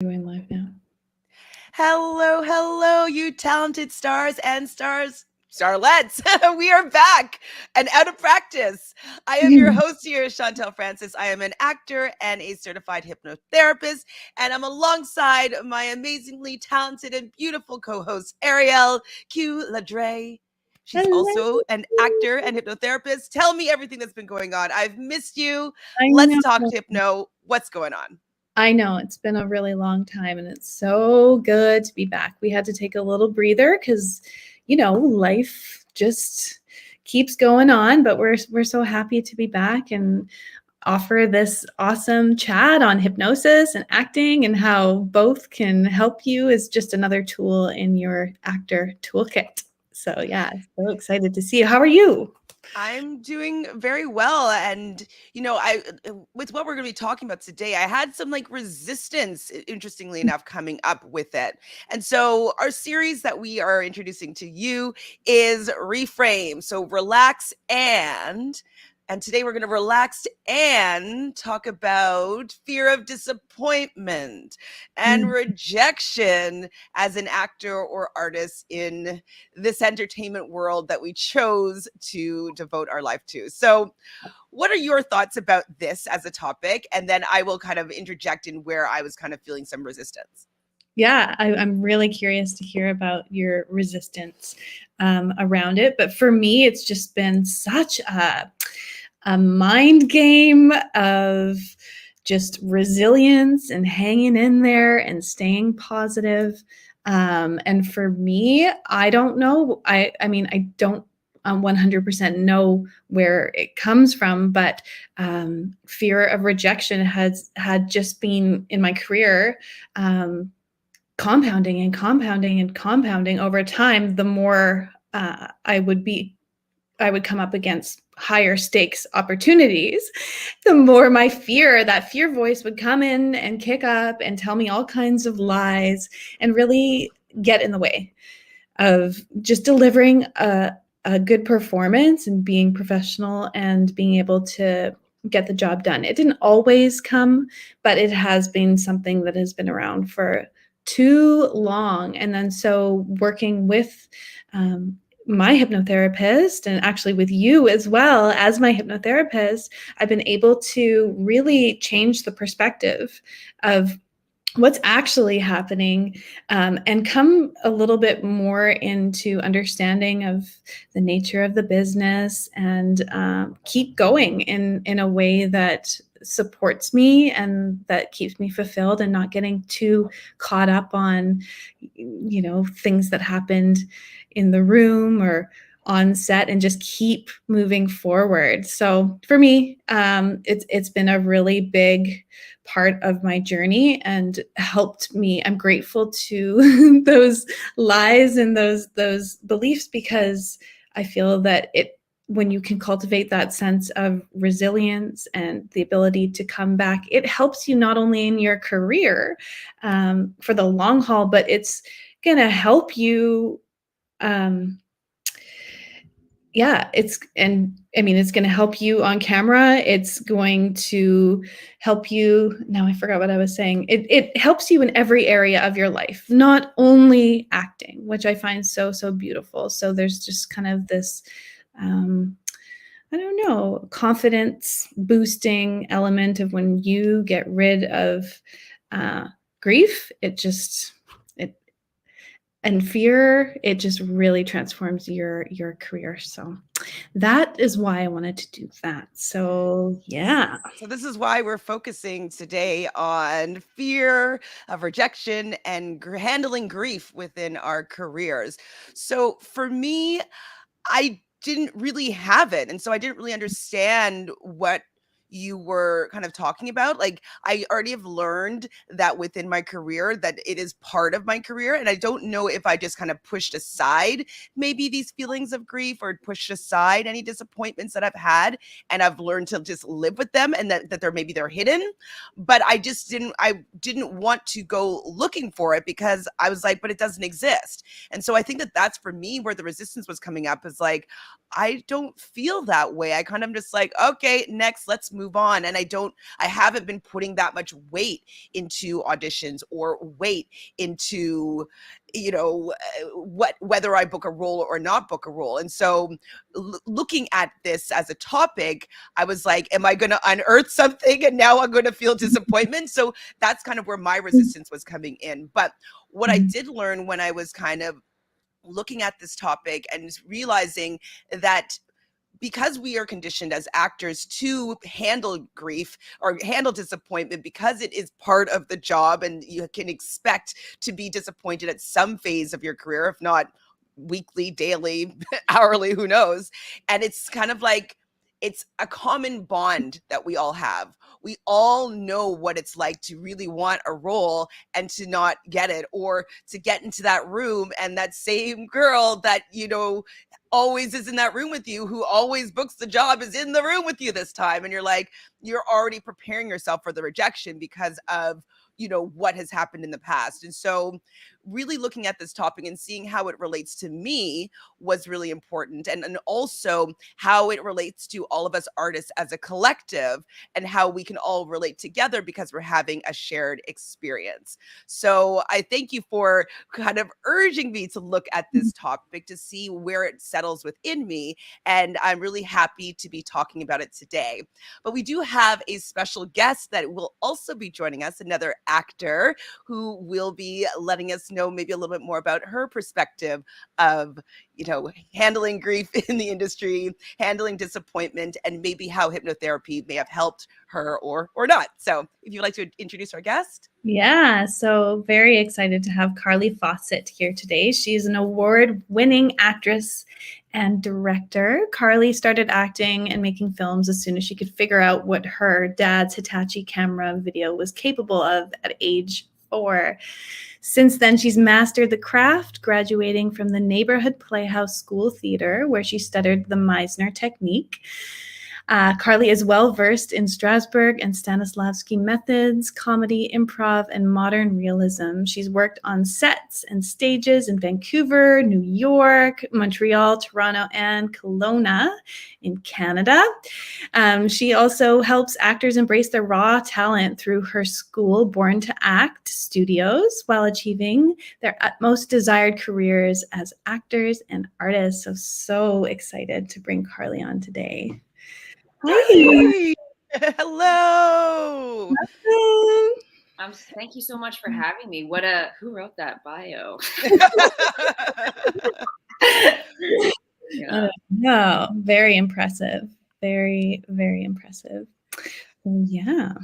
Doing live now. Hello, hello, you talented stars and starlets. We are back and out of practice. I am your host here, Chantele Francis. I am an actor and a certified hypnotherapist, and I'm alongside my amazingly talented and beautiful co-host, Ariel Ladret. She's Hello. also an actor and hypnotherapist. Tell me everything that's been going on. I've missed you. I Let's know. talk hypno. What's going on? I know it's been a really long time and it's so good to be back. We had to take a little breather because, life just keeps going on, but we're so happy to be back and offer this awesome chat on hypnosis and acting and how both can help you as just another tool in your actor toolkit. So yeah, so excited to see you. How are you? I'm doing very well. And, I with what we're going to be talking about today, I had some like resistance, interestingly enough, coming up with it. And so our series that we are introducing to you is Reframe. So relax and today we're going to relax and talk about fear of disappointment and Mm. rejection as an actor or artist in this entertainment world that we chose to devote our life to. So, what are your thoughts about this as a topic? And then I will kind of interject in where I was kind of feeling some resistance. Yeah, I'm really curious to hear about your resistance around it. But for me, it's just been such a mind game of just resilience and hanging in there and staying positive. And for me, I don't know. I mean, I don't 100% know where it comes from, but fear of rejection has had just been in my career. Compounding and compounding and compounding over time, the more I would come up against higher stakes opportunities, the more that fear voice would come in and kick up and tell me all kinds of lies and really get in the way of just delivering a good performance and being professional and being able to get the job done. It didn't always come, but it has been something that has been around for too long. And then so working with my hypnotherapist and actually with you as well as my hypnotherapist, I've been able to really change the perspective of what's actually happening, and come a little bit more into understanding of the nature of the business and keep going in a way that supports me and that keeps me fulfilled and not getting too caught up on things that happened in the room or on set and just keep moving forward. So for me, it's been a really big part of my journey and helped me. I'm grateful to those lies and those beliefs because I feel that when you can cultivate that sense of resilience and the ability to come back, it helps you not only in your career for the long haul, but it's going to help you. It's going to help you on camera. It's going to help you. Now I forgot what I was saying. It helps you in every area of your life, not only acting, which I find so beautiful. So there's just kind of this I don't know, confidence boosting element of when you get rid of grief. And fear, it just really transforms your career. So that is why I wanted to do that. So yeah. So this is why we're focusing today on fear of rejection and handling grief within our careers. So for me, I didn't really have it. And so I didn't really understand what you were kind of talking about. Like, I already have learned that within my career that it is part of my career. And I don't know if I just kind of pushed aside maybe these feelings of grief or pushed aside any disappointments that I've had. And I've learned to just live with them and that they're hidden. But I didn't want to go looking for it because I was like, but it doesn't exist. And so I think that that's for me where the resistance was coming up is like, I don't feel that way. I kind of just like, okay, next, let's move on. And I haven't been putting that much weight into auditions or weight into, whether I book a role or not book a role. And so looking at this as a topic, I was like, am I going to unearth something and now I'm going to feel disappointment? So that's kind of where my resistance was coming in. But what I did learn when I was kind of looking at this topic and realizing that because we are conditioned as actors to handle grief or handle disappointment because it is part of the job, and you can expect to be disappointed at some phase of your career, if not weekly, daily, hourly, who knows. And it's kind of like, it's a common bond that we all have. We all know what it's like to really want a role and to not get it, or to get into that room and that same girl that, always is in that room with you, who always books the job, is in the room with you this time. And you're like, you're already preparing yourself for the rejection because of, what has happened in the past. And so really looking at this topic and seeing how it relates to me was really important. And also how it relates to all of us artists as a collective, and how we can all relate together because we're having a shared experience. So I thank you for kind of urging me to look at this topic to see where it settles within me. And I'm really happy to be talking about it today. But we do have a special guest that will also be joining us, another actor who will be letting us know maybe a little bit more about her perspective of, handling grief in the industry, handling disappointment, and maybe how hypnotherapy may have helped her or not. So if you'd like to introduce our guest. Yeah, so very excited to have Carly Fawcett here today. She's an award-winning actress and director. Carly started acting and making films as soon as she could figure out what her dad's Hitachi camera video was capable of at age 4. Since then, she's mastered the craft, graduating from the Neighborhood Playhouse School Theater, where she studied the Meisner technique. Carly is well-versed in Strasberg and Stanislavski methods, comedy, improv, and modern realism. She's worked on sets and stages in Vancouver, New York, Montreal, Toronto, and Kelowna in Canada. She also helps actors embrace their raw talent through her school, Born to Act Studios, while achieving their utmost desired careers as actors and artists. So excited to bring Carly on today. Hi. Hello. Thank you so much for having me. Who wrote that bio? No, very impressive. Very, very impressive. Yeah.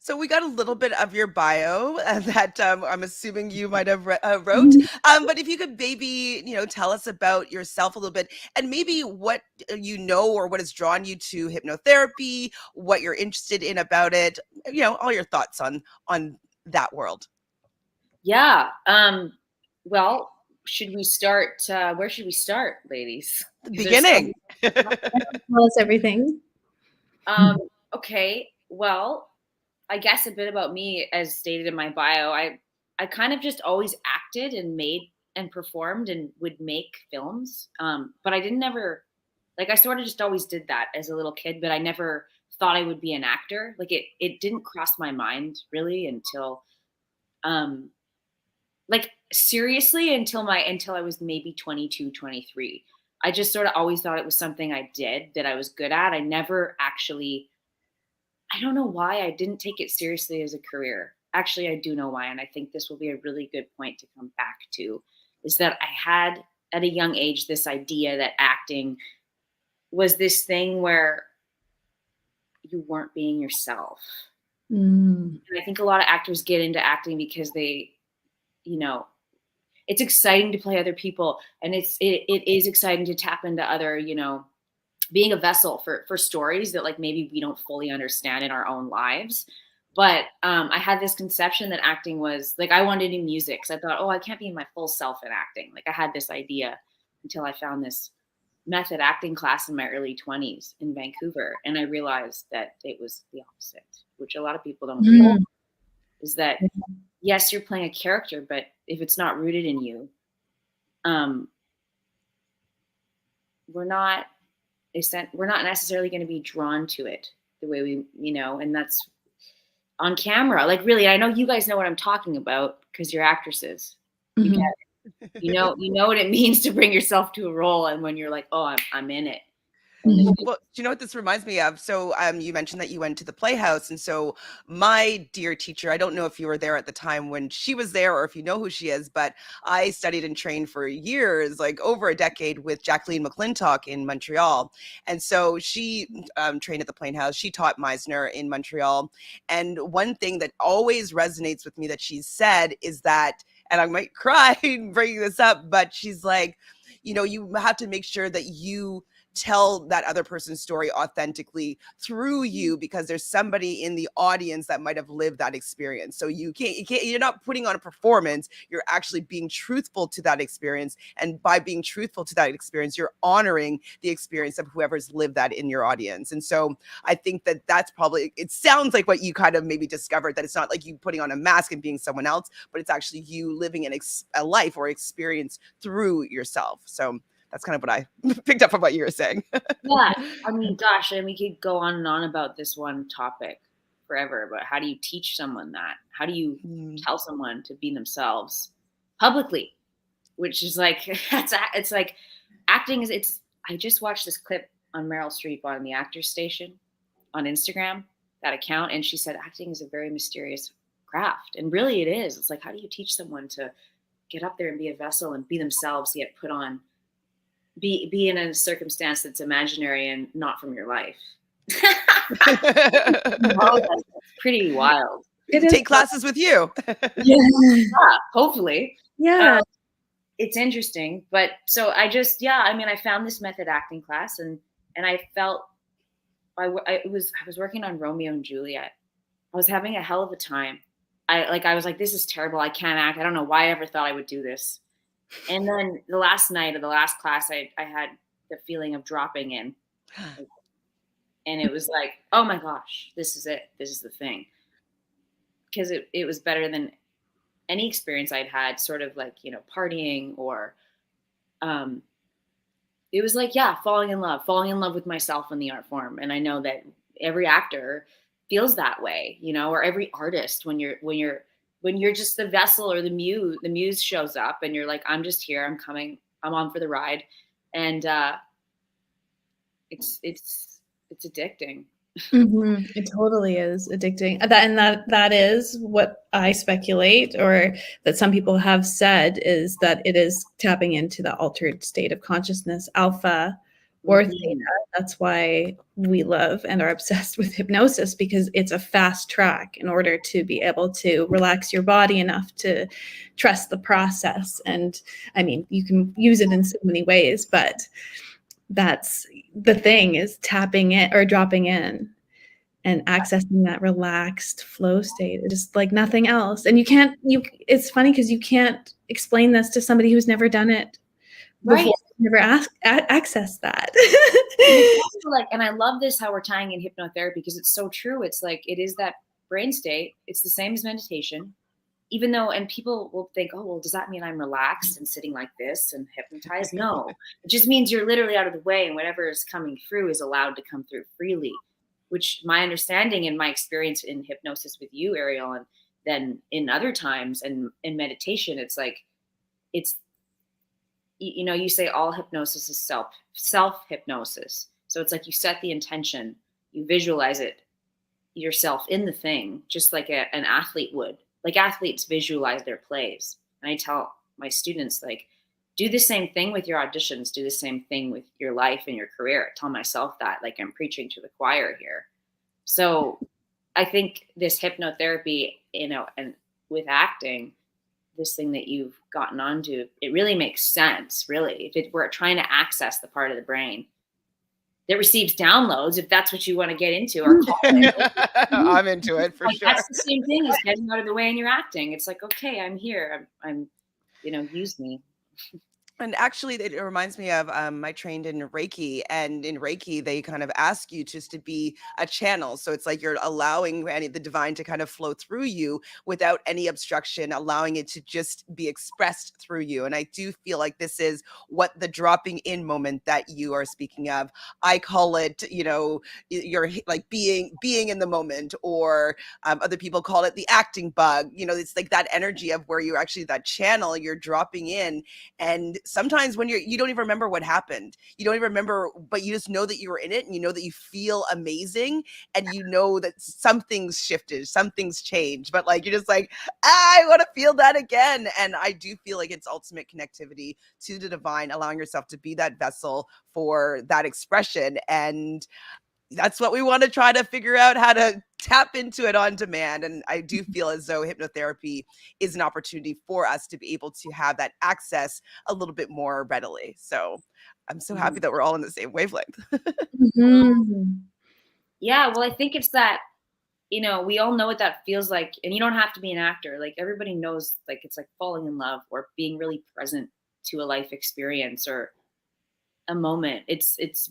So we got a little bit of your bio that I'm assuming you might have wrote. But if you could maybe, tell us about yourself a little bit, and maybe what or what has drawn you to hypnotherapy, what you're interested in about it, all your thoughts on that world. Yeah. Well, should we start? Where should we start, ladies? The beginning. Tell us everything. Okay. Well, I guess a bit about me, as stated in my bio. I kind of just always acted and made and performed and would make films. But I didn't ever, I sort of just always did that as a little kid, but I never thought I would be an actor. It didn't cross my mind really until, seriously until I was maybe 22, 23. I just sort of always thought it was something I did that I was good at. I never actually, I don't know why I didn't take it seriously as a career. Actually, I do know why. And I think this will be a really good point to come back to, is that I had at a young age this idea that acting was this thing where you weren't being yourself. And I think a lot of actors get into acting because they, it's exciting to play other people. And it is exciting to tap into other, being a vessel for stories that maybe we don't fully understand in our own lives. But I had this conception that acting was I wanted to do music. So I thought, I can't be my full self in acting. I had this idea until I found this method acting class in my early 20s in Vancouver. And I realized that it was the opposite, which a lot of people don't realize, is that yes, you're playing a character, but if it's not rooted in you, we're not necessarily going to be drawn to it. the way we, and that's on camera. Like, really, I know you guys know what I'm talking about because you're actresses. You get it. You know what it means to bring yourself to a role, and when you're like, oh, I'm in it. Well, do you know what this reminds me of? So you mentioned that you went to the Playhouse. And so my dear teacher, I don't know if you were there at the time when she was there or if you know who she is, but I studied and trained for years, like over a decade, with Jacqueline McClintock in Montreal. And so she trained at the Playhouse. She taught Meisner in Montreal. And one thing that always resonates with me that she said is that, and I might cry bringing this up, but she's like, you have to make sure that you tell that other person's story authentically through you, because there's somebody in the audience that might have lived that experience. So you're not putting on a performance, you're actually being truthful to that experience. And by being truthful to that experience, you're honoring the experience of whoever's lived that in your audience. And so I think that that's probably, it sounds like what you kind of maybe discovered, that it's not like you putting on a mask and being someone else, but it's actually you living a life or experience through yourself. So that's kind of what I picked up from what you were saying. Yeah. I mean, gosh, and we could go on and on about this one topic forever, but how do you teach someone that? How do you tell someone to be themselves publicly? Which is like, it's like acting is, I just watched this clip on Meryl Streep on the Actors Station on Instagram, that account. And she said, acting is a very mysterious craft. And really it is. It's like, how do you teach someone to get up there and be a vessel and be themselves, yet put on, be in a circumstance that's imaginary and not from your life. That's pretty wild. Take classes with you. Yeah, hopefully. Yeah. It's interesting. But so I found this method acting class, and I felt I was working on Romeo and Juliet. I was having a hell of a time. I was like, this is terrible. I can't act. I don't know why I ever thought I would do this. And then the last night of the last class, I had the feeling of dropping in. And it was like, oh my gosh, this is it. This is the thing. Because it was better than any experience I'd had, sort of like, partying or it was like, falling in love with myself in the art form. And I know that every actor feels that way, or every artist when you're just the vessel or the muse shows up and you're like, I'm just here, I'm coming, I'm on for the ride. And it's addicting. Mm-hmm. It totally is addicting. That is what I speculate, or that some people have said, is that it is tapping into the altered state of consciousness, alpha or theta. That's why we love and are obsessed with hypnosis, because it's a fast track in order to be able to relax your body enough to trust the process. And I mean, you can use it in so many ways, but that's the thing, is tapping it or dropping in and accessing that relaxed flow state. It's just like nothing else. And it's funny because you can't explain this to somebody who's never done it before. Right. Never access that. And I love this, how we're tying in hypnotherapy, because it's so true. It's like, it is that brain state. It's the same as meditation, even though, and people will think, oh, well, does that mean I'm relaxed and sitting like this and hypnotized? No, it just means you're literally out of the way, and whatever is coming through is allowed to come through freely, which my understanding and my experience in hypnosis with you, Ariel, and then in other times and in meditation, it's like, you say all hypnosis is self hypnosis. So it's like you set the intention, you visualize it yourself in the thing, just like an athlete would. Like athletes visualize their plays. And I tell my students, like, do the same thing with your auditions, do the same thing with your life and your career. I tell myself that, like, I'm preaching to the choir here. So I think this hypnotherapy, and with acting, this thing that you've gotten onto, it really makes sense, really. If we're trying to access the part of the brain that receives downloads, if that's what you want to get into, or call it. I'm into it for sure. That's the same thing as getting out of the way in your acting. It's like, okay, I'm here. I'm use me. And actually, it reminds me of I trained in Reiki, and in Reiki, they kind of ask you just to be a channel. So it's like you're allowing the divine to kind of flow through you without any obstruction, allowing it to just be expressed through you. And I do feel like this is what the dropping in moment that you are speaking of. I call it, you're like being in the moment, or other people call it the acting bug. It's like that energy of where you're actually that channel, you're dropping in. And sometimes when you don't even remember what happened, you don't even remember, but you just know that you were in it, and you know that you feel amazing, and you know that something's shifted, something's changed, but like, you're just like, I want to feel that again. And I do feel like it's ultimate connectivity to the divine, allowing yourself to be that vessel for that expression. And that's what we want to try to figure out, how to tap into it on demand. And I do feel as though hypnotherapy is an opportunity for us to be able to have that access a little bit more readily. So I'm so happy that we're all on the same wavelength. Mhm. Yeah, well, I think it's that, we all know what that feels like, and you don't have to be an actor. Like, everybody knows, like, it's like falling in love or being really present to a life experience or a moment.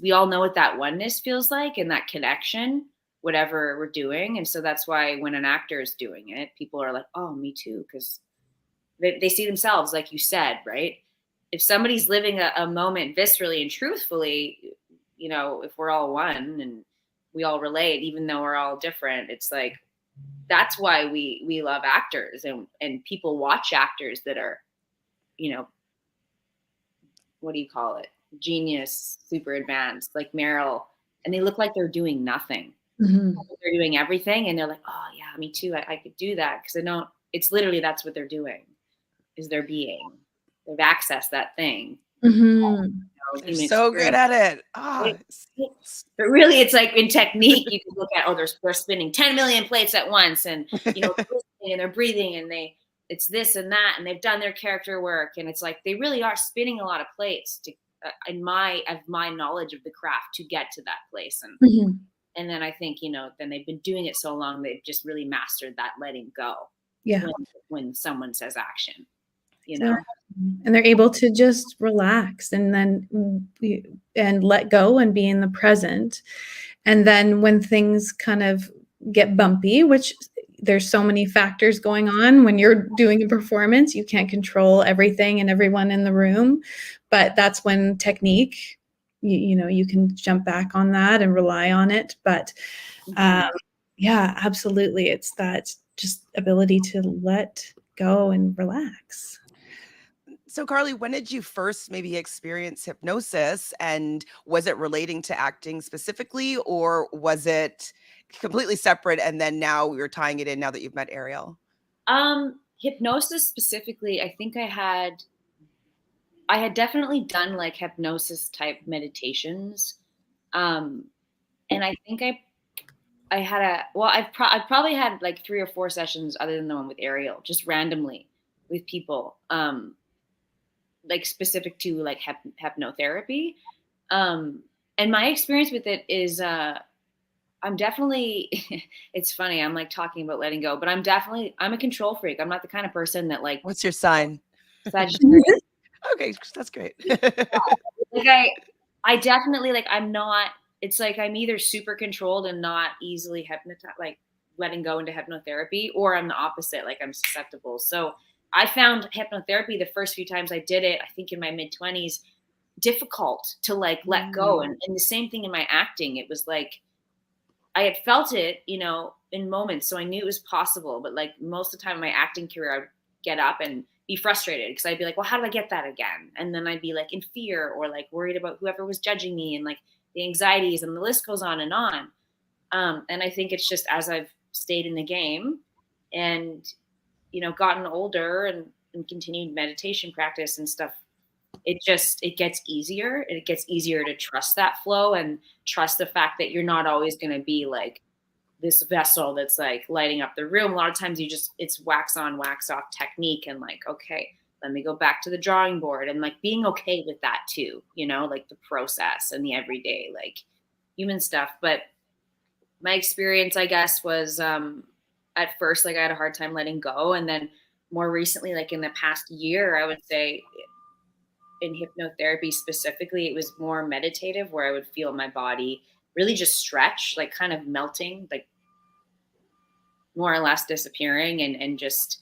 We all know what that oneness feels like and that connection, whatever we're doing. And so that's why when an actor is doing it, people are like, oh, me too, because they see themselves, like you said, right? If somebody's living a moment viscerally and truthfully, if we're all one and we all relate, even though we're all different, it's like, that's why we love actors, and people watch actors that are, what do you call it? Genius, super advanced, like Meryl, and they look like they're doing nothing. Mhm. They're doing everything, and they're like, oh yeah, me too. I could do that, because I know it's literally that's what they're doing, is they're being. They've accessed that thing. Mhm. They're Human so good experience. at it. But really, it's like in technique, you can look at, they're spinning 10 million plates at once, and they're listening and they're breathing, and it's this and that, and they've done their character work, and it's like they really are spinning a lot of plates to, in my knowledge of the craft, to get to that place, Mhm. and then I think then they've been doing it so long, they've just really mastered that letting go. Yeah. When someone says action, Exactly. And they're able to just relax and then and let go and be in the present. And then when things kind of get bumpy, which there's so many factors going on when you're doing a performance, you can't control everything and everyone in the room, but that's when technique, you can jump back on that and rely on it. But yeah, absolutely, it's that just ability to let go and relax. So Carly, when did you first maybe experience hypnosis, and was it relating to acting specifically, or was it completely separate, and then now you're tying it in now that you've met Ariel? Hypnosis specifically, I think I had definitely done like hypnosis type meditations. And I think I had I've probably had like 3 or 4 sessions other than the one with Ariel, just randomly with people, like specific to like hypnotherapy. And my experience with it is, I'm definitely, it's funny. I'm like talking about letting go, but I'm a control freak. I'm not the kind of person that like What's your sign? Sagittarius. Okay, that's great. Like I definitely like, I'm not, it's like I'm either super controlled and not easily hypnotized, like letting go into hypnotherapy, or I'm the opposite, like I'm susceptible. So I found hypnotherapy the first few times I did it, I think in my mid-20s, difficult to like let go. And the same thing in my acting. It was like I had felt it, in moments, so I knew it was possible. But like most of the time in my acting career, I would get up and be frustrated because I'd be like, well, how do I get that again? And then I'd be like in fear or like worried about whoever was judging me, and like the anxieties, and the list goes on and on. And I think it's just as I've stayed in the game and, gotten older and continued meditation practice and stuff, it gets easier, and it gets easier to trust that flow and trust the fact that you're not always going to be like this vessel that's like lighting up the room. A lot of times it's wax on, wax off technique, and like, okay, let me go back to the drawing board, and like being okay with that too, like the process and the everyday like human stuff. But my experience, I guess, was at first like I had a hard time letting go, and then more recently, like in the past year, I would say in hypnotherapy specifically, it was more meditative, where I would feel my body really just stretch, like kind of melting, like more or less disappearing, and just,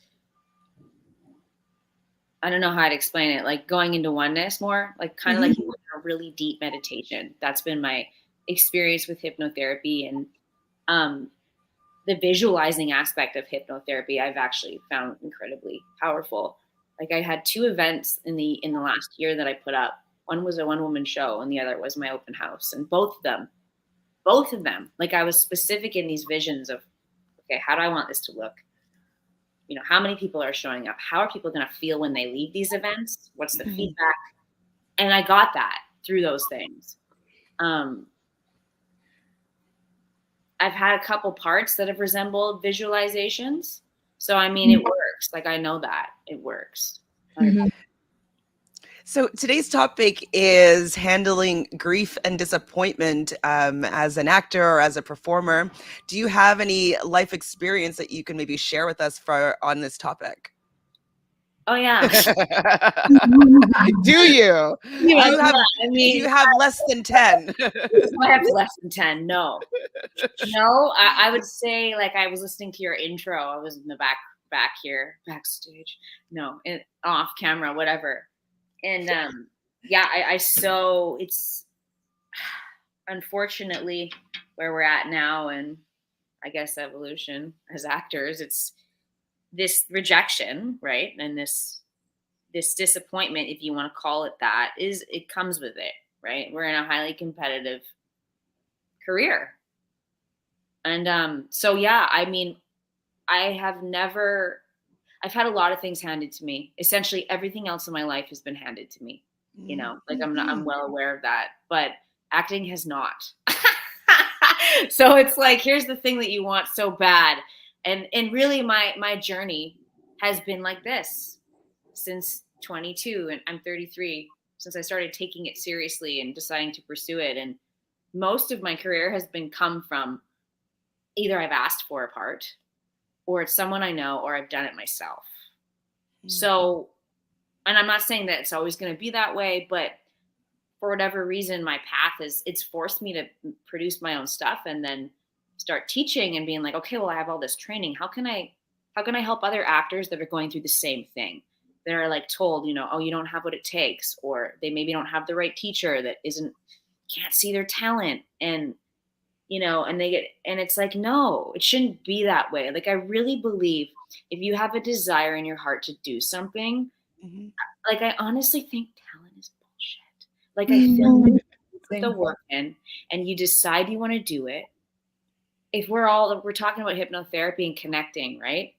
I don't know how to explain it, like going into oneness more, like kind of like you were in a really deep meditation. That's been my experience with hypnotherapy. And the visualizing aspect of hypnotherapy, I've actually found incredibly powerful. Like I had 2 events in the last year that I put up. One was a one-woman show, and the other was my open house. And both of them, like I was specific in these visions of, okay, how do I want this to look? You know, how many people are showing up? How are people going to feel when they leave these events? What's the feedback? And I got that through those things. I've had a couple parts that have resembled visualizations. So, I mean, it works. Like, I know that it works. So today's topic is handling grief and disappointment as an actor or as a performer. Do you have any life experience that you can maybe share with us on this topic? Oh, yeah. Do you? I mean, do you have less than 10? I have less than 10. No, I would say, like, I was listening to your intro. I was in the back here, backstage. No, off camera, whatever. And so it's unfortunately where we're at now, and I guess evolution as actors, it's this rejection, right? And this disappointment, if you want to call it that, it comes with it, right? We're in a highly competitive career. And so, yeah, I mean, I've had a lot of things handed to me. Essentially everything else in my life has been handed to me, you know, like I'm well aware of that, but acting has not. So it's like, here's the thing that you want so bad. And really my journey has been like this since 22, and I'm 33, since I started taking it seriously and deciding to pursue it. And most of my career has come from either I've asked for a part, or it's someone I know, or I've done it myself. So, and I'm not saying that it's always going to be that way, but for whatever reason, my path it's forced me to produce my own stuff and then start teaching and being like, okay, well, I have all this training. How can I help other actors that are going through the same thing? That are like told, you know, oh, you don't have what it takes, or they maybe don't have the right teacher that can't see their talent. And, you know, and it's like, no, it shouldn't be that way. Like, I really believe if you have a desire in your heart to do something, like, I honestly think talent is bullshit. Like, I feel like you put the work in and you decide you want to do it. If we're talking about hypnotherapy and connecting, right,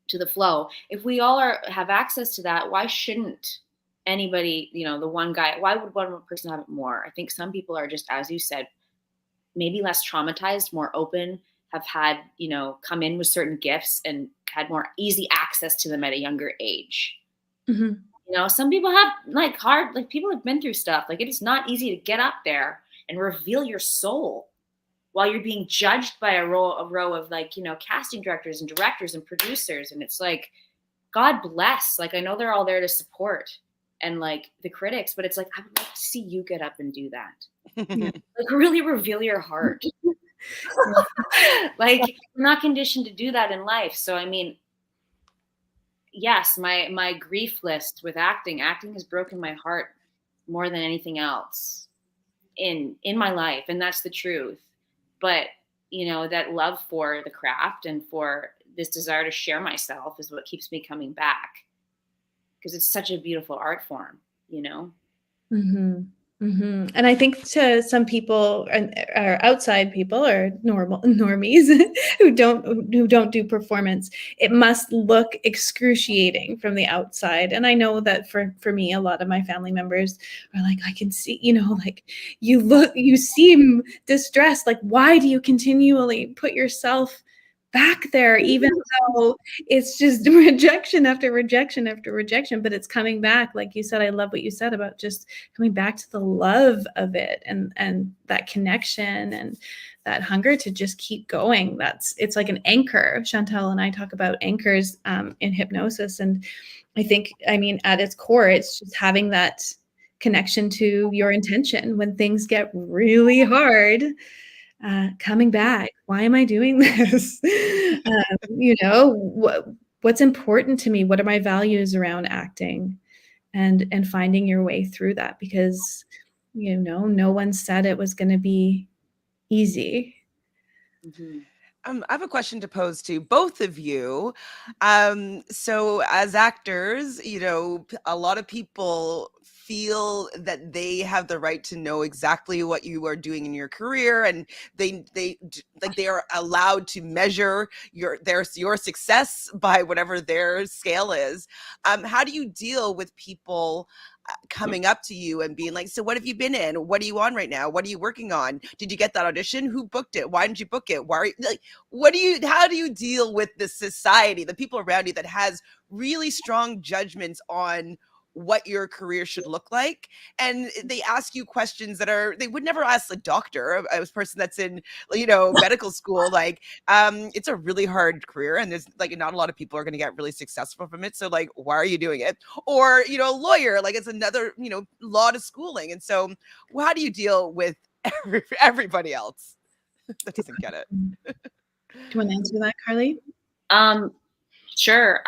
to the flow. If we all have access to that, why shouldn't anybody, you know, the one guy, why would one person have it more? I think some people are just, as you said, maybe less traumatized, more open, have had, you know, come in with certain gifts and had more easy access to them at a younger age. You know, some people have people have been through stuff. Like, it is not easy to get up there and reveal your soul while you're being judged by a row of, like, you know, casting directors and directors and producers. And it's like, God bless. Like, I know they're all there to support and, like, the critics, but it's like, I would like to see you get up and do that. Like, really reveal your heart. Like, we're not conditioned to do that in life. So, I mean, yes, my grief list with acting has broken my heart more than anything else in my life. And that's the truth. But, you know, that love for the craft and for this desire to share myself is what keeps me coming back, because it's such a beautiful art form, you know? And I think to some people, or outside people, or normies who don't do performance, it must look excruciating from the outside. And I know that for me, a lot of my family members are like, I can see, you know, like, you seem distressed. Like, why do you continually put yourself back there, even though it's just rejection after rejection after rejection, but it's coming back. Like you said, I love what you said about just coming back to the love of it and that connection and that hunger to just keep going. It's like an anchor. Chantele and I talk about anchors in hypnosis. And I think, I mean, at its core, it's just having that connection to your intention when things get really hard. Coming back, why am I doing this? What's important to me? What are my values around acting? And finding your way through that, because no one said it was going to be easy. Mhm. I have a question to pose to both of you. So as actors, a lot of people feel that they have the right to know exactly what you are doing in your career, and they are allowed to measure your success by whatever their scale is. How do you deal with people coming up to you and being like, so what have you been in? What are you on right now? What are you working on? Did you get that audition? Who booked it? Why didn't you book it? Why are you, like, how do you deal with the society, the people around you that has really strong judgments on what your career should look like? And they ask you questions that they would never ask a doctor, a person that's in, medical school. Like, it's a really hard career, and there's like not a lot of people are going to get really successful from it. So like, why are you doing it? Or, a lawyer, like it's another, lot of schooling. And so how do you deal with everybody else that doesn't get it? Do you want to answer that, Carly? Sure.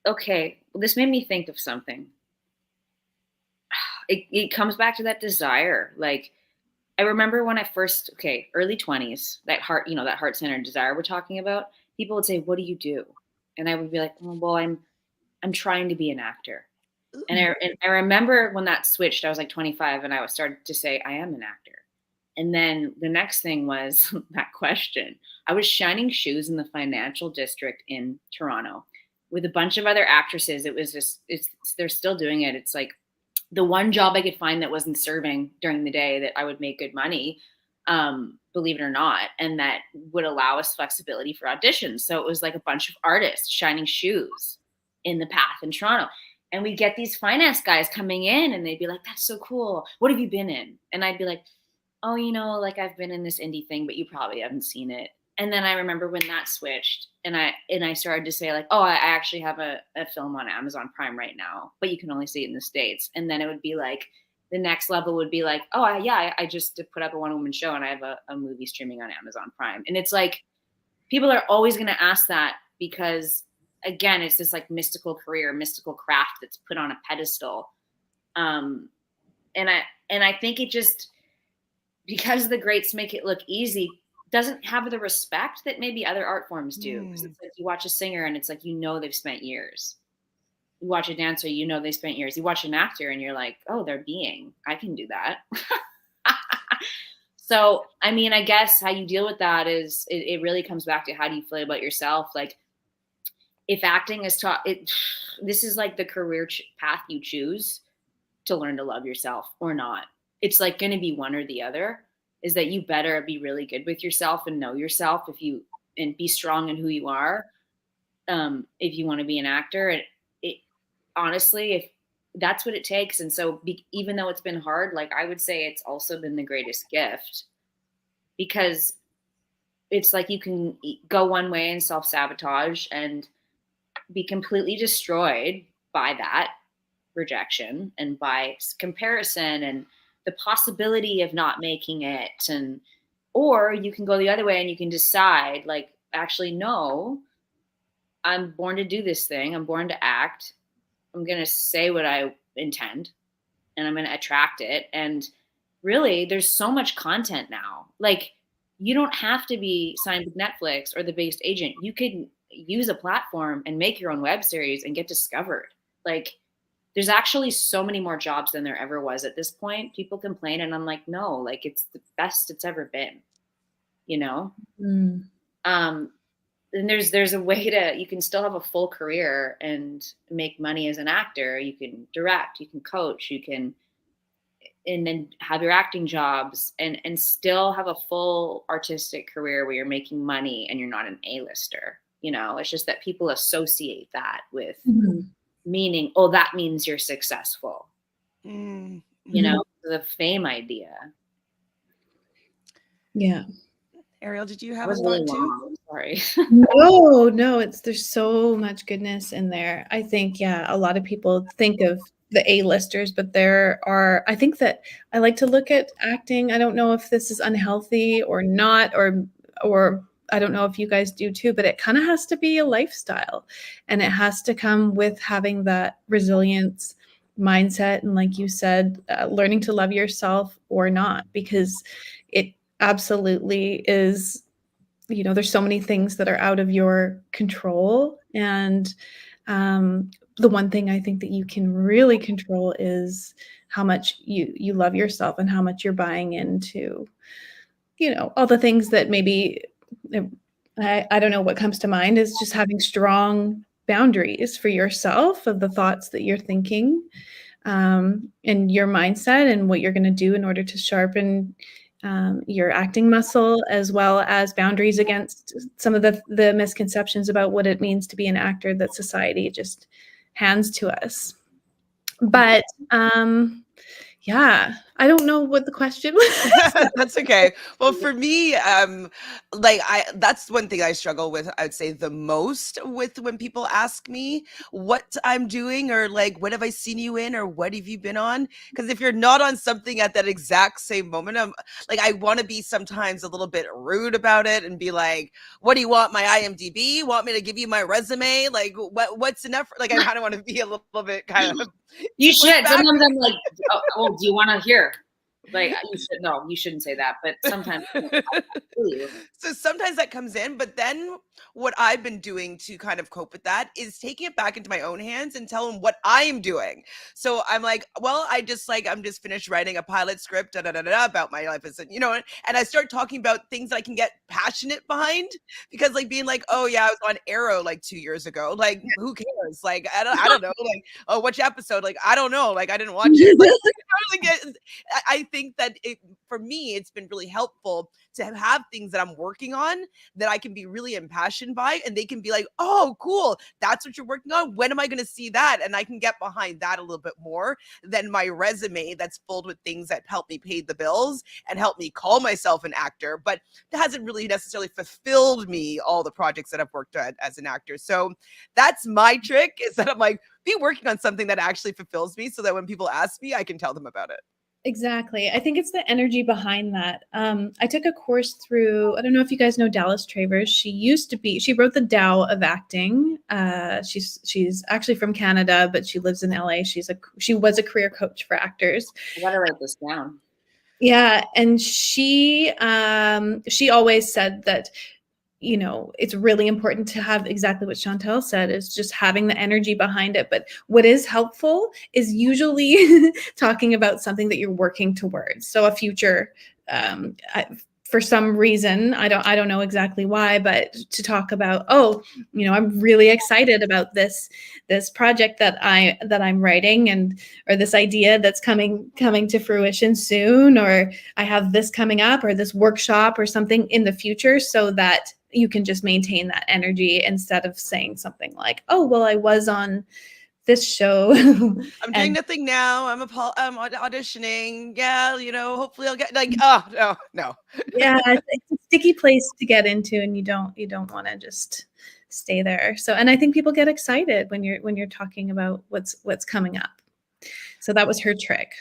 Okay. Well, this made me think of something. It comes back to that desire. Like, I remember when I first, early 20s, that heart-centered desire we're talking about, people would say, what do you do? And I would be like, well, I'm trying to be an actor. And I remember when that switched, I was like 25, and I started to say, I am an actor. And then the next thing was that question. I was shining shoes in the financial district in Toronto with a bunch of other actresses. It was just, they're still doing it. It's like the one job I could find that wasn't serving during the day that I would make good money, believe it or not, and that would allow us flexibility for auditions. So it was like a bunch of artists shining shoes in the path in Toronto. And we'd get these finance guys coming in, and they'd be like, that's so cool. What have you been in? And I'd be like, oh, like I've been in this indie thing, but you probably haven't seen it. And then I remember when that switched, and I started to say like, oh, I actually have a film on Amazon Prime right now, but you can only see it in the States. And then it would be like, the next level would be like, oh, I just put up a one-woman show, and I have a movie streaming on Amazon Prime. And it's like, people are always going to ask that because, again, it's this like mystical career, mystical craft that's put on a pedestal. And I think it just, because the greats make it look easy, doesn't have the respect that maybe other art forms do. Because it's like you watch a singer and it's like, they've spent years. You watch a dancer, they spent years. You watch an actor and you're like, oh, they're being. I can do that. So, I mean, I guess how you deal with that is it really comes back to how do you feel about yourself? Like, if acting is taught, this is like the career path you choose to learn to love yourself or not. It's like going to be one or the other. Is that you better be really good with yourself and know yourself and be strong in who you are. If you want to be an actor, honestly, if that's what it takes. And so even though it's been hard, like I would say it's also been the greatest gift, because it's like you can go one way and self-sabotage and be completely destroyed by that rejection and by comparison and the possibility of not making it. Or you can go the other way and you can decide like, actually, no, I'm born to do this thing. I'm born to act. I'm going to say what I intend and I'm going to attract it. And really, there's so much content now. Like, you don't have to be signed with Netflix or the biggest agent. You could use a platform and make your own web series and get discovered. Like, there's actually so many more jobs than there ever was at this point. People complain and I'm like, no, like it's the best it's ever been, And there's a way you can still have a full career and make money as an actor. You can direct, you can coach, and then have your acting jobs and still have a full artistic career where you're making money and you're not an A-lister. It's just that people associate that with meaning, oh, that means you're successful. The fame idea. Yeah. Ariel, did you have a thought too? Sorry. No, there's so much goodness in there. I think, a lot of people think of the A-listers, but there are, I think that I like to look at acting. I don't know if this is unhealthy or not, or I don't know if you guys do too, but it kind of has to be a lifestyle, and it has to come with having that resilience mindset. And like you said, learning to love yourself or not, because it absolutely is, there's so many things that are out of your control. And the one thing I think that you can really control is how much you love yourself and how much you're buying into, all the things that maybe, I don't know what comes to mind is just having strong boundaries for yourself of the thoughts that you're thinking, and your mindset and what you're going to do in order to sharpen your acting muscle, as well as boundaries against some of the misconceptions about what it means to be an actor that society just hands to us. But yeah, I don't know what the question was. That's okay. Well, for me, that's one thing I struggle with, I'd say the most, with when people ask me what I'm doing, or like, what have I seen you in, or what have you been on? Because if you're not on something at that exact same moment, I want to be sometimes a little bit rude about it and be like, what do you want? My IMDb? Want me to give you my resume? Like, what's enough? Like, I kind of want to be a little bit kind of. You should. Sometimes I'm like, oh, do you want to hear? Like, you should. No, you shouldn't say that. But sometimes. So sometimes that comes in, but then what I've been doing to kind of cope with that is taking it back into my own hands and tell them what I am doing. So I'm like, well, I'm just finished writing a pilot script about my life as and I start talking about things that I can get passionate behind, because like being like, oh yeah, I was on Arrow like 2 years ago. Like, who cares? Like, I don't know. Like, oh, which episode? Like, I don't know. Like, I didn't watch it. Like, I think that for me, it's been really helpful to have things that I'm working on that I can be really impassioned by, and they can be like, oh, cool, that's what you're working on. When am I going to see that? And I can get behind that a little bit more than my resume that's filled with things that help me pay the bills and help me call myself an actor, but that hasn't really necessarily fulfilled me all the projects that I've worked on as an actor. So that's my trick, is that I'm like, be working on something that actually fulfills me, so that when people ask me, I can tell them about it. Exactly. I think it's the energy behind that. I took a course through, I don't know if you guys know Dallas Travers. She wrote the Tao of Acting. She's actually from Canada, but she lives in LA. She was a career coach for actors. I gotta write this down. Yeah. And she always said that, it's really important to have exactly what Chantele said, is just having the energy behind it. But what is helpful is usually talking about something that you're working towards. So a future, for some reason, I don't know exactly why, but to talk about, I'm really excited about this project that I'm writing, or this idea that's coming to fruition soon, or I have this coming up, or this workshop or something in the future, so that you can just maintain that energy instead of saying something like, oh, well, I was on this show. I'm doing nothing now. I'm auditioning. Yeah, hopefully I'll get no. Yeah, it's a sticky place to get into, and you don't want to just stay there. So, and I think people get excited when you're talking about what's coming up. So that was her trick.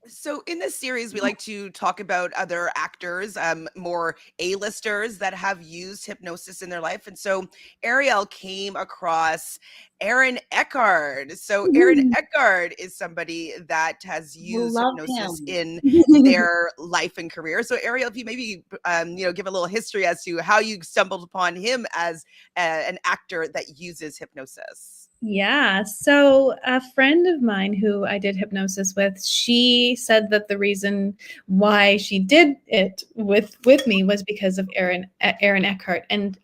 So in this series, we like to talk about other actors, more A-listers that have used hypnosis in their life. And so Ariel came across Aaron Eckhart. So Aaron Eckhart is somebody that has used hypnosis in their life and career. So Ariel, if you maybe give a little history as to how you stumbled upon him as an actor that uses hypnosis. Yeah. So a friend of mine who I did hypnosis with, she said that the reason why she did it with me was because of Aaron Eckhart. And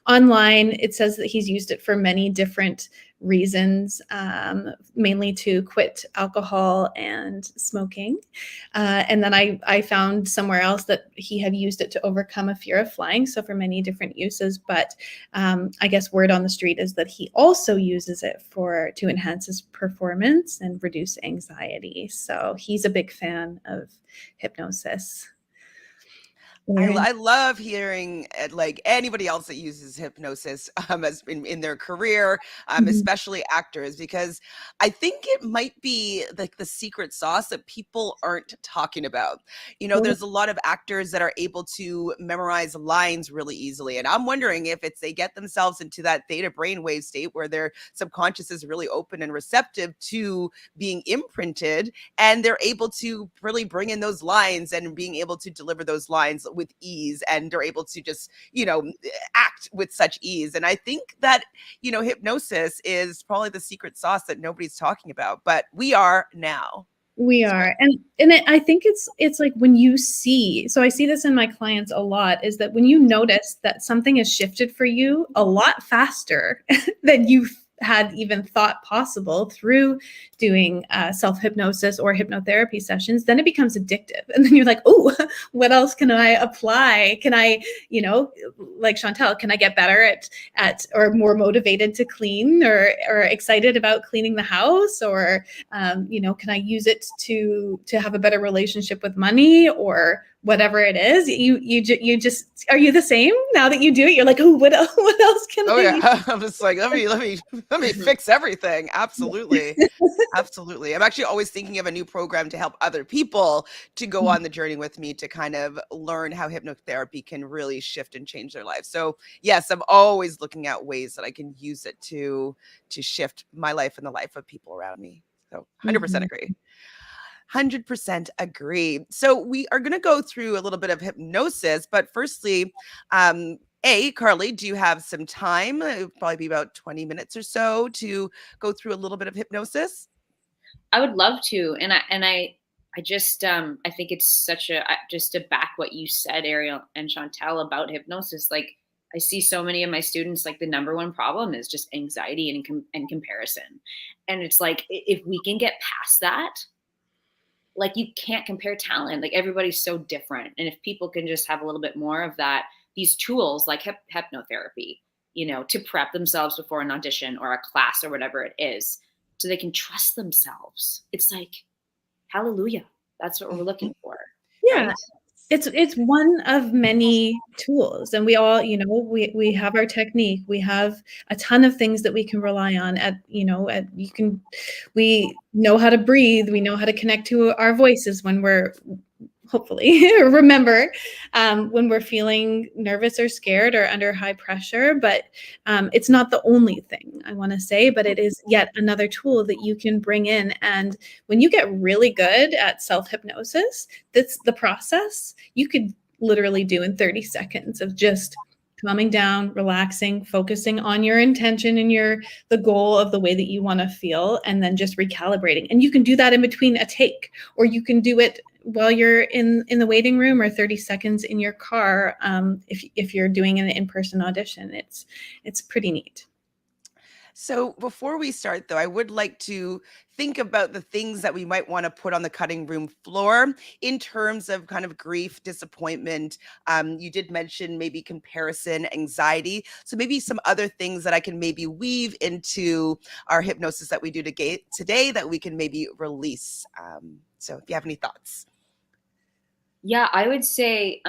online, it says that he's used it for many different reasons, mainly to quit alcohol and smoking. And then I found somewhere else that he had used it to overcome a fear of flying. So for many different uses, but I guess word on the street is that he also uses it to enhance his performance and reduce anxiety. So he's a big fan of hypnosis. I love hearing like anybody else that uses hypnosis as in their career, especially actors, because I think it might be like the secret sauce that people aren't talking about. You know, there's a lot of actors that are able to memorize lines really easily. And I'm wondering if it's they get themselves into that theta brainwave state where their subconscious is really open and receptive to being imprinted, and they're able to really bring in those lines and being able to deliver those lines with ease, and they're able to just, you know, act with such ease. And I think that, you know, hypnosis is probably the secret sauce that nobody's talking about, but we are now. We are. I think it's like when you see, so I see this in my clients a lot, is that when you notice that something has shifted for you a lot faster than you had even thought possible through doing self-hypnosis or hypnotherapy sessions, then it becomes addictive. And then you're like, oh, what else can I apply? Can I, you know, like Chantele, can I get better at or more motivated to clean, or excited about cleaning the house? Or, you know, can I use it to have a better relationship with money, or whatever it is? You just, are you the same now that you do it? You're like, oh, what else can I use? I'm just like, let me fix everything. Absolutely. Absolutely. I'm actually always thinking of a new program to help other people to go on the journey with me to kind of learn how hypnotherapy can really shift and change their life. So yes, I'm always looking at ways that I can use it to shift my life and the life of people around me. So 100% agree. 100% agree. So we are going to go through a little bit of hypnosis, but firstly, Carly, do you have some time? It would probably be about 20 minutes or so to go through a little bit of hypnosis. I would love to. And I just, I think it's such just to back what you said, Ariel and Chantele, about hypnosis. Like, I see so many of my students, like the number one problem is just anxiety and comparison. And it's like, if we can get past that, like, you can't compare talent. Like, everybody's so different. And if people can just have a little bit more of that, these tools like hypnotherapy, you know, to prep themselves before an audition or a class or whatever it is, so they can trust themselves. It's like, hallelujah. That's what we're looking for. Yeah. Right? It's one of many tools, and we all, you know, we have our technique. We have a ton of things that we can rely on. We know how to breathe. We know how to connect to our voices when we're, hopefully remember, when we're feeling nervous or scared or under high pressure. But it's not the only thing, I want to say, but it is yet another tool that you can bring in. And when you get really good at self-hypnosis, that's the process you could literally do in 30 seconds of just calming down, relaxing, focusing on your intention and the goal of the way that you want to feel, and then just recalibrating. And you can do that in between a take, or you can do it while you're in the waiting room, or 30 seconds in your car. If you're doing an in-person audition, it's pretty neat. So before we start, though, I would like to think about the things that we might want to put on the cutting room floor in terms of kind of grief, disappointment. You did mention maybe comparison, anxiety. So maybe some other things that I can maybe weave into our hypnosis that we do today that we can maybe release. So if you have any thoughts. Yeah, I would say,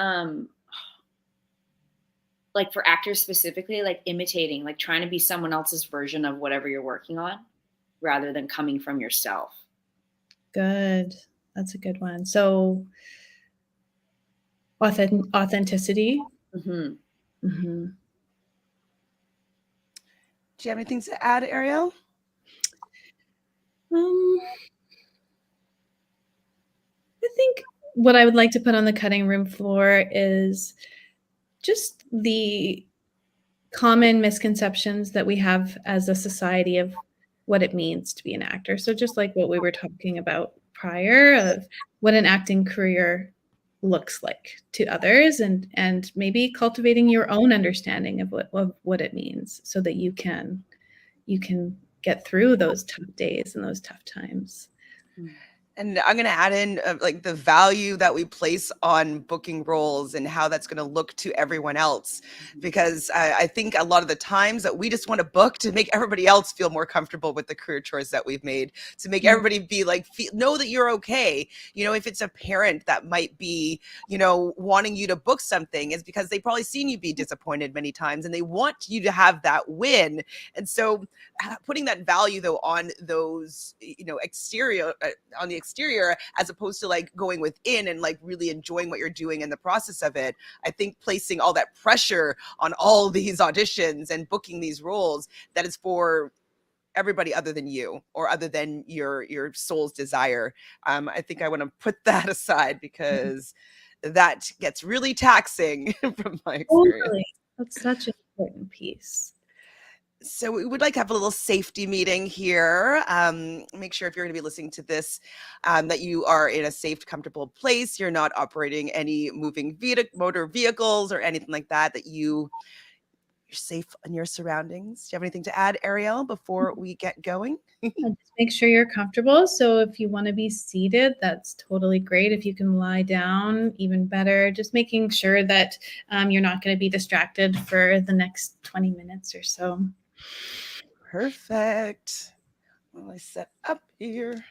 like, for actors specifically, like imitating, like trying to be someone else's version of whatever you're working on, rather than coming from yourself. Good. That's a good one. So authenticity. Mm-hmm. Mm-hmm. Do you have anything to add, Ariel? I think what I would like to put on the cutting room floor is just the common misconceptions that we have as a society of what it means to be an actor. So just like what we were talking about prior, of what an acting career looks like to others, and maybe cultivating your own understanding of what it means, so that you can get through those tough days and those tough times. And I'm going to add in like the value that we place on booking roles and how that's going to look to everyone else. Because I think a lot of the times that we just want to book to make everybody else feel more comfortable with the career choice that we've made, to make everybody be like, know that you're okay. You know, if it's a parent that might be, you know, wanting you to book something, is because they've probably seen you be disappointed many times and they want you to have that win. And so putting that value though on those, you know, exterior, on the exterior, as opposed to like going within and like really enjoying what you're doing in the process of it. I think placing all that pressure on all these auditions and booking these roles, that is for everybody other than you, or other than your soul's desire. I think I want to put that aside, because that gets really taxing from my experience. Totally. That's such an important piece. So we would like to have a little safety meeting here. Make sure if you're going to be listening to this, that you are in a safe, comfortable place. You're not operating any moving motor vehicles or anything like that, that you're safe in your surroundings. Do you have anything to add, Ariel, before we get going? Just make sure you're comfortable. So if you want to be seated, that's totally great. If you can lie down, even better. Just making sure that you're not going to be distracted for the next 20 minutes or so. Perfect. Well, I set up here.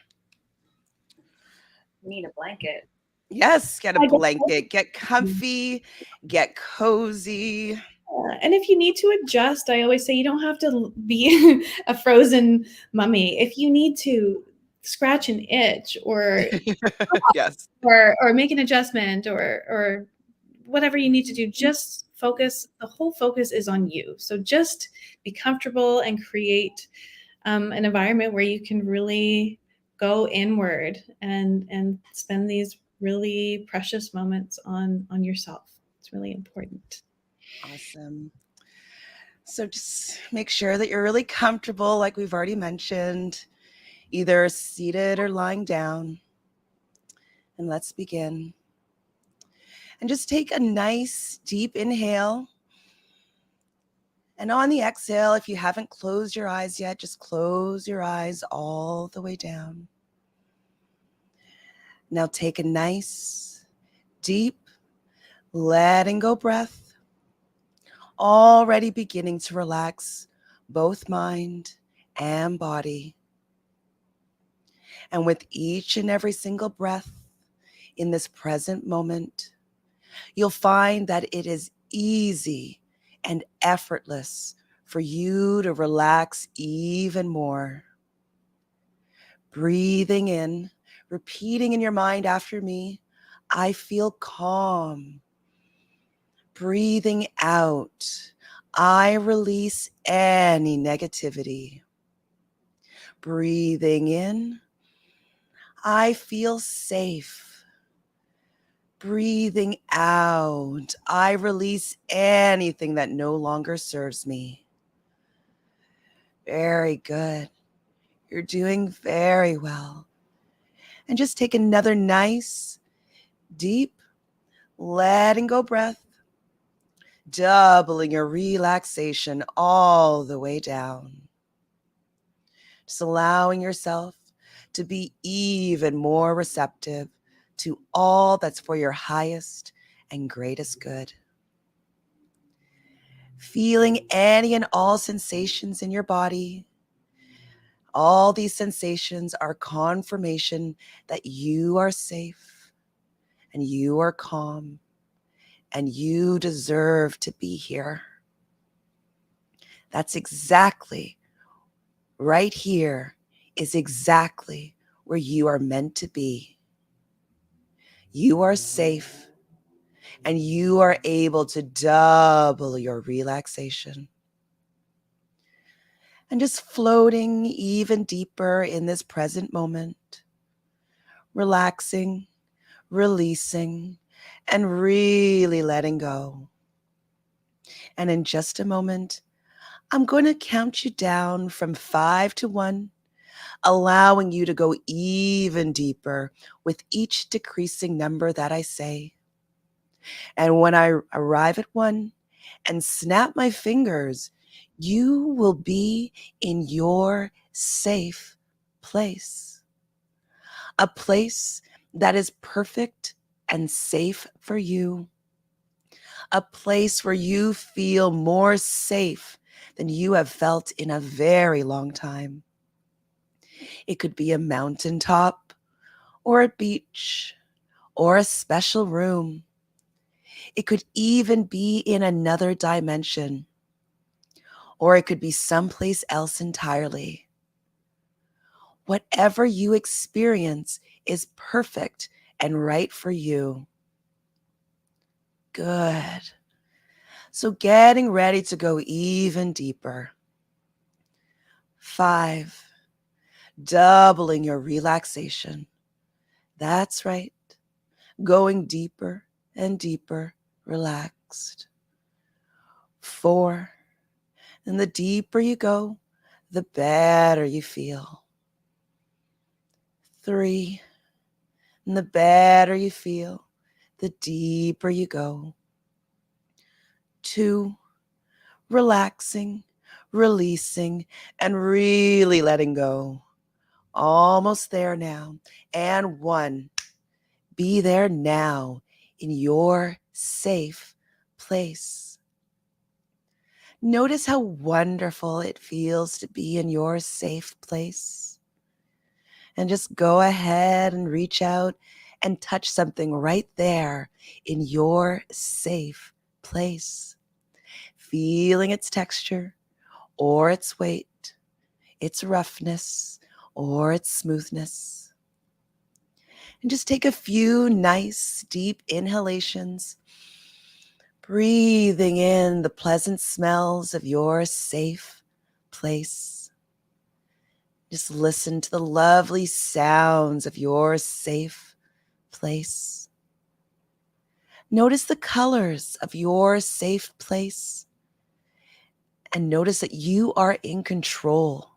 Need a blanket. Yes, get a blanket, get comfy, get cozy. And if you need to adjust, I always say you don't have to be a frozen mummy. If you need to scratch an itch or yes, or make an adjustment or whatever you need to do, just focus. The whole focus is on you. So just be comfortable and create an environment where you can really go inward and spend these really precious moments on yourself. It's really important. awesome. So just make sure that you're really comfortable, like we've already mentioned, either seated or lying down. And let's begin. And just take a nice deep inhale. And on the exhale, if you haven't closed your eyes yet, just close your eyes all the way down. Now take a nice, deep, letting go breath, already beginning to relax both mind and body. And with each and every single breath in this present moment, you'll find that it is easy and effortless for you to relax even more. Breathing in, repeating in your mind after me, I feel calm. Breathing out, I release any negativity. Breathing in, I feel safe. Breathing out, I release anything that no longer serves me. Very good. You're doing very well. And just take another nice, deep, letting go breath, doubling your relaxation all the way down. Just allowing yourself to be even more receptive to all that's for your highest and greatest good. Feeling any and all sensations in your body. All these sensations are confirmation that you are safe and you are calm and you deserve to be here. That's exactly right here is exactly where you are meant to be. You are safe and you are able to double your relaxation. And just floating even deeper in this present moment, relaxing, releasing, and really letting go. And in just a moment, I'm going to count you down from 5 to 1, allowing you to go even deeper with each decreasing number that I say. And when I arrive at 1 and snap my fingers, you will be in your safe place. a place that is perfect and safe for you, a place where you feel more safe than you have felt in a very long time. It could be a mountaintop or a beach or a special room. It could even be in another dimension, or it could be someplace else entirely. Whatever you experience is perfect and right for you. Good. So getting ready to go even deeper. 5, doubling your relaxation. That's right. Going deeper and deeper, relaxed. 4, and the deeper you go, the better you feel. 3, and the better you feel, the deeper you go. 2, relaxing, releasing, and really letting go. Almost there now. And 1, be there now in your safe place. Notice how wonderful it feels to be in your safe place. And just go ahead and reach out and touch something right there in your safe place. Feeling its texture or its weight, its roughness or its smoothness. And just take a few nice deep inhalations, breathing in the pleasant smells of your safe place. Just listen to the lovely sounds of your safe place. Notice the colors of your safe place. And notice that you are in control.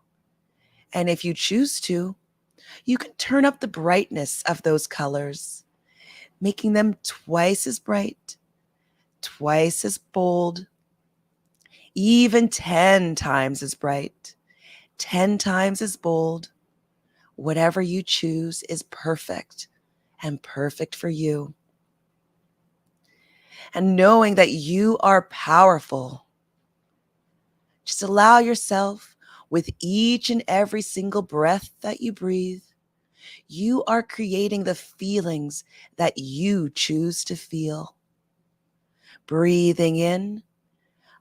And if you choose to, you can turn up the brightness of those colors, making them twice as bright, twice as bold, even 10 times as bright, 10 times as bold. Whatever you choose is perfect and perfect for you. And knowing that you are powerful, just allow yourself, with each and every single breath that you breathe, you are creating the feelings that you choose to feel. Breathing in,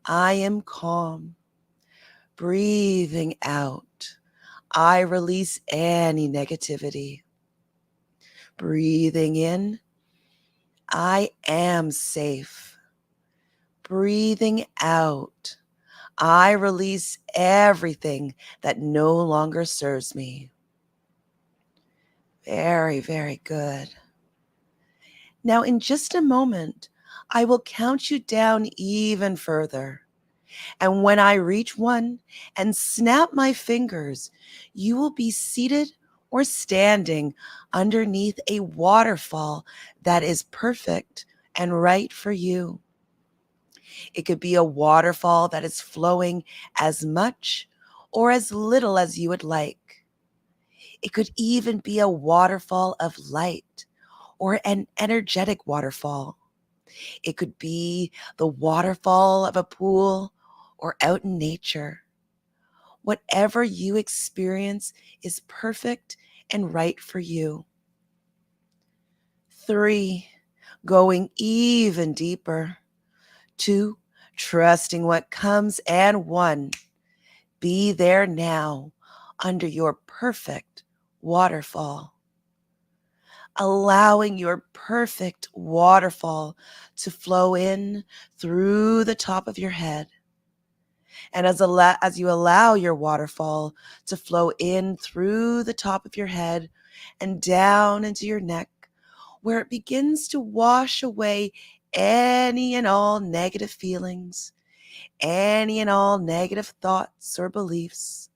I am calm. Breathing out, I release any negativity. Breathing in, I am safe. Breathing out, I release everything that no longer serves me. Very, very good. Now, in just a moment, I will count you down even further. And when I reach 1 and snap my fingers, you will be seated or standing underneath a waterfall that is perfect and right for you. It could be a waterfall that is flowing as much or as little as you would like. It could even be a waterfall of light or an energetic waterfall. It could be the waterfall of a pool or out in nature. Whatever you experience is perfect and right for you. 3, going even deeper. 2, trusting what comes. And 1, be there now under your perfect waterfall. Allowing your perfect waterfall to flow in through the top of your head. And as you allow your waterfall to flow in through the top of your head and down into your neck, where it begins to wash away any and all negative feelings, any and all negative thoughts or beliefs,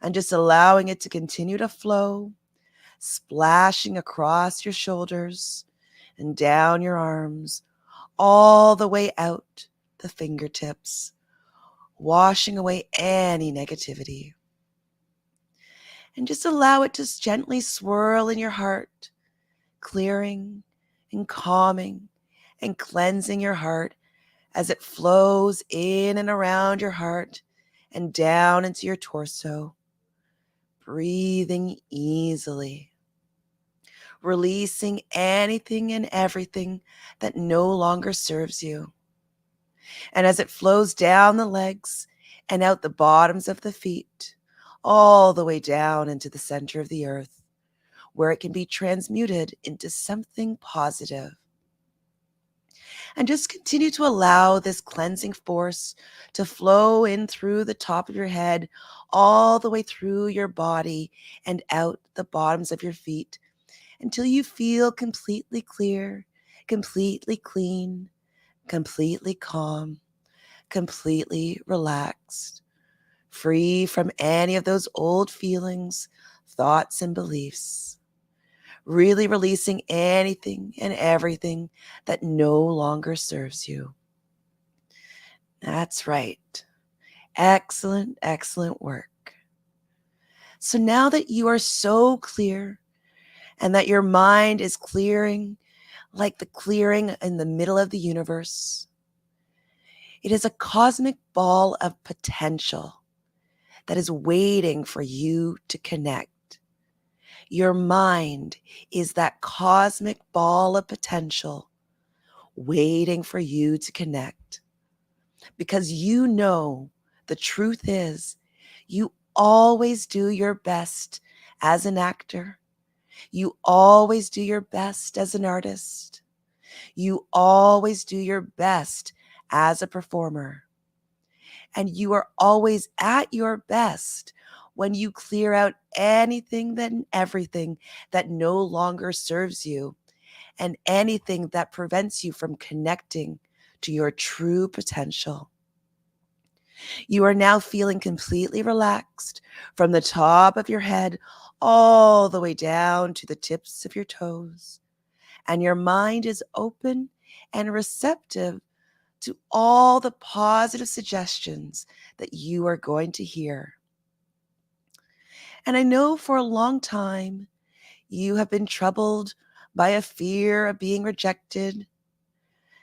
and just allowing it to continue to flow, splashing across your shoulders and down your arms, all the way out the fingertips, washing away any negativity. And just allow it to gently swirl in your heart, clearing and calming and cleansing your heart as it flows in and around your heart and down into your torso, breathing easily, releasing anything and everything that no longer serves you. And as it flows down the legs and out the bottoms of the feet, all the way down into the center of the earth, where it can be transmuted into something positive. And just continue to allow this cleansing force to flow in through the top of your head, all the way through your body and out the bottoms of your feet until you feel completely clear, completely clean, completely calm, completely relaxed, free from any of those old feelings, thoughts, and beliefs. Really releasing anything and everything that no longer serves you. That's right. Excellent, excellent work. So now that you are so clear and that your mind is clearing like the clearing in the middle of the universe, it is a cosmic ball of potential that is waiting for you to connect. Your mind is that cosmic ball of potential waiting for you to connect. Because you know the truth is you always do your best as an actor. You always do your best as an artist. You always do your best as a performer. And you are always at your best when you clear out anything and everything that no longer serves you and anything that prevents you from connecting to your true potential. You are now feeling completely relaxed from the top of your head all the way down to the tips of your toes. And your mind is open and receptive to all the positive suggestions that you are going to hear. And I know for a long time, you have been troubled by a fear of being rejected.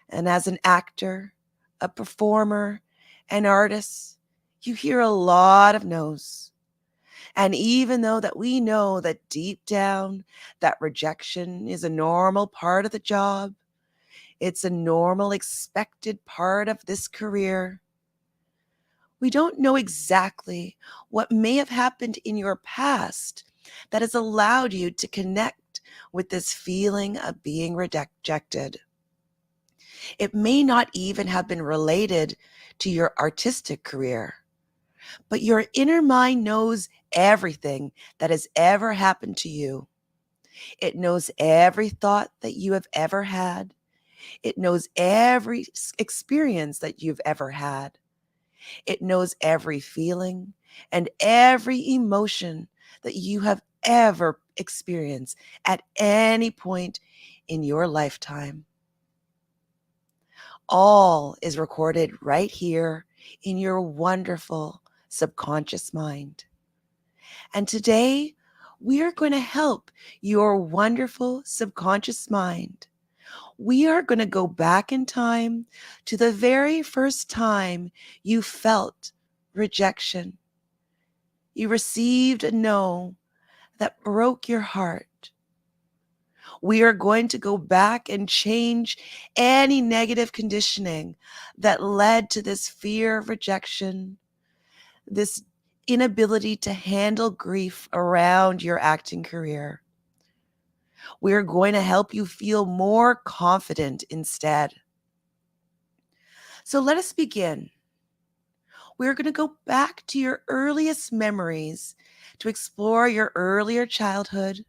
And as an actor, a performer, an artist, you hear a lot of no's. And even though that we know that deep down, that rejection is a normal part of the job, it's a normal expected part of this career, we don't know exactly what may have happened in your past that has allowed you to connect with this feeling of being rejected. It may not even have been related to your artistic career, but your inner mind knows everything that has ever happened to you. It knows every thought that you have ever had. It knows every experience that you've ever had. It knows every feeling and every emotion that you have ever experienced at any point in your lifetime. All is recorded right here in your wonderful subconscious mind. And today, we are going to help your wonderful subconscious mind. We are going to go back in time to the very first time you felt rejection. You received a no that broke your heart. We are going to go back and change any negative conditioning that led to this fear of rejection, this inability to handle grief around your acting career. We are going to help you feel more confident instead. So let us begin. We're going to go back to your earliest memories to explore your earlier childhood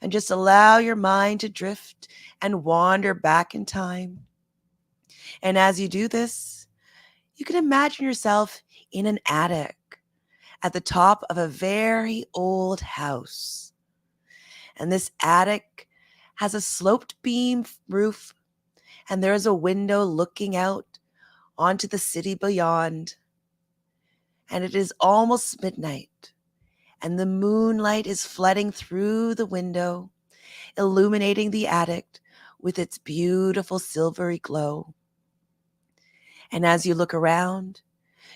and just allow your mind to drift and wander back in time. And as you do this, you can imagine yourself in an attic at the top of a very old house. And this attic has a sloped beam roof, and there is a window looking out onto the city beyond. And it is almost midnight, and the moonlight is flooding through the window, illuminating the attic with its beautiful silvery glow. And as you look around,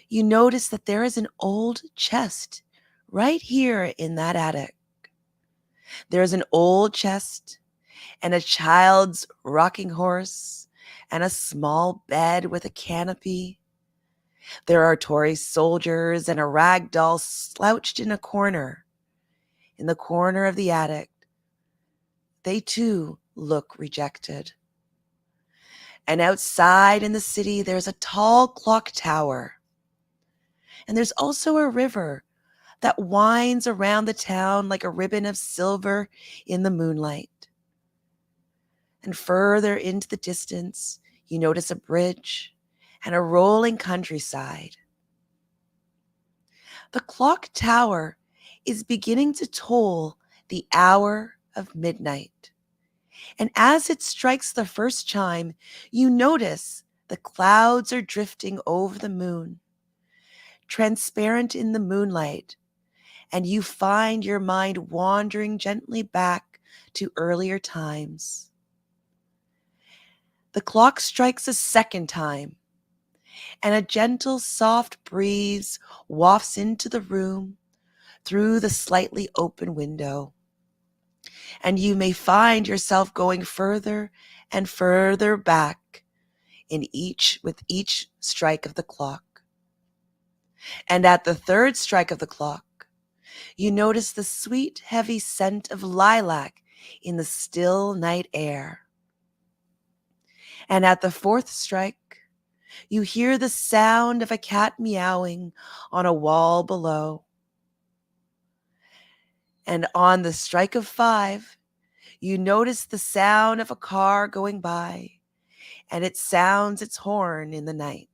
you notice that there is an old chest right here in that attic. There's an old chest and a child's rocking horse and a small bed with a canopy. There are Tory soldiers and a rag doll slouched in the corner of the attic. They too look rejected. And outside in the city, there's a tall clock tower. And there's also a river that winds around the town like a ribbon of silver in the moonlight. And further into the distance, you notice a bridge and a rolling countryside. The clock tower is beginning to toll the hour of midnight. And as it strikes the first chime, you notice the clouds are drifting over the moon, transparent in the moonlight, and you find your mind wandering gently back to earlier times. The clock strikes a second time, and a gentle, soft breeze wafts into the room through the slightly open window. And you may find yourself going further and further back with each strike of the clock. And at the third strike of the clock, you notice the sweet, heavy scent of lilac in the still night air. And at the fourth strike, you hear the sound of a cat meowing on a wall below. And on the strike of 5, you notice the sound of a car going by, and it sounds its horn in the night.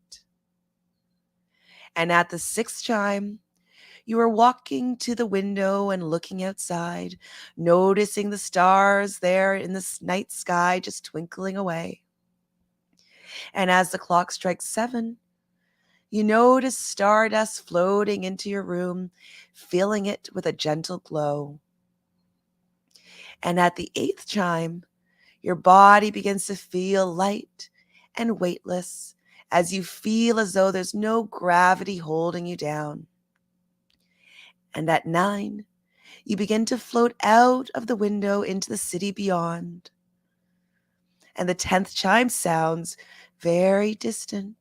And at the 6th chime, you are walking to the window and looking outside, noticing the stars there in the night sky just twinkling away. And as the clock strikes 7, you notice stardust floating into your room, filling it with a gentle glow. And at the 8th chime, your body begins to feel light and weightless as you feel as though there's no gravity holding you down. And at 9, you begin to float out of the window into the city beyond. And the 10th chime sounds very distant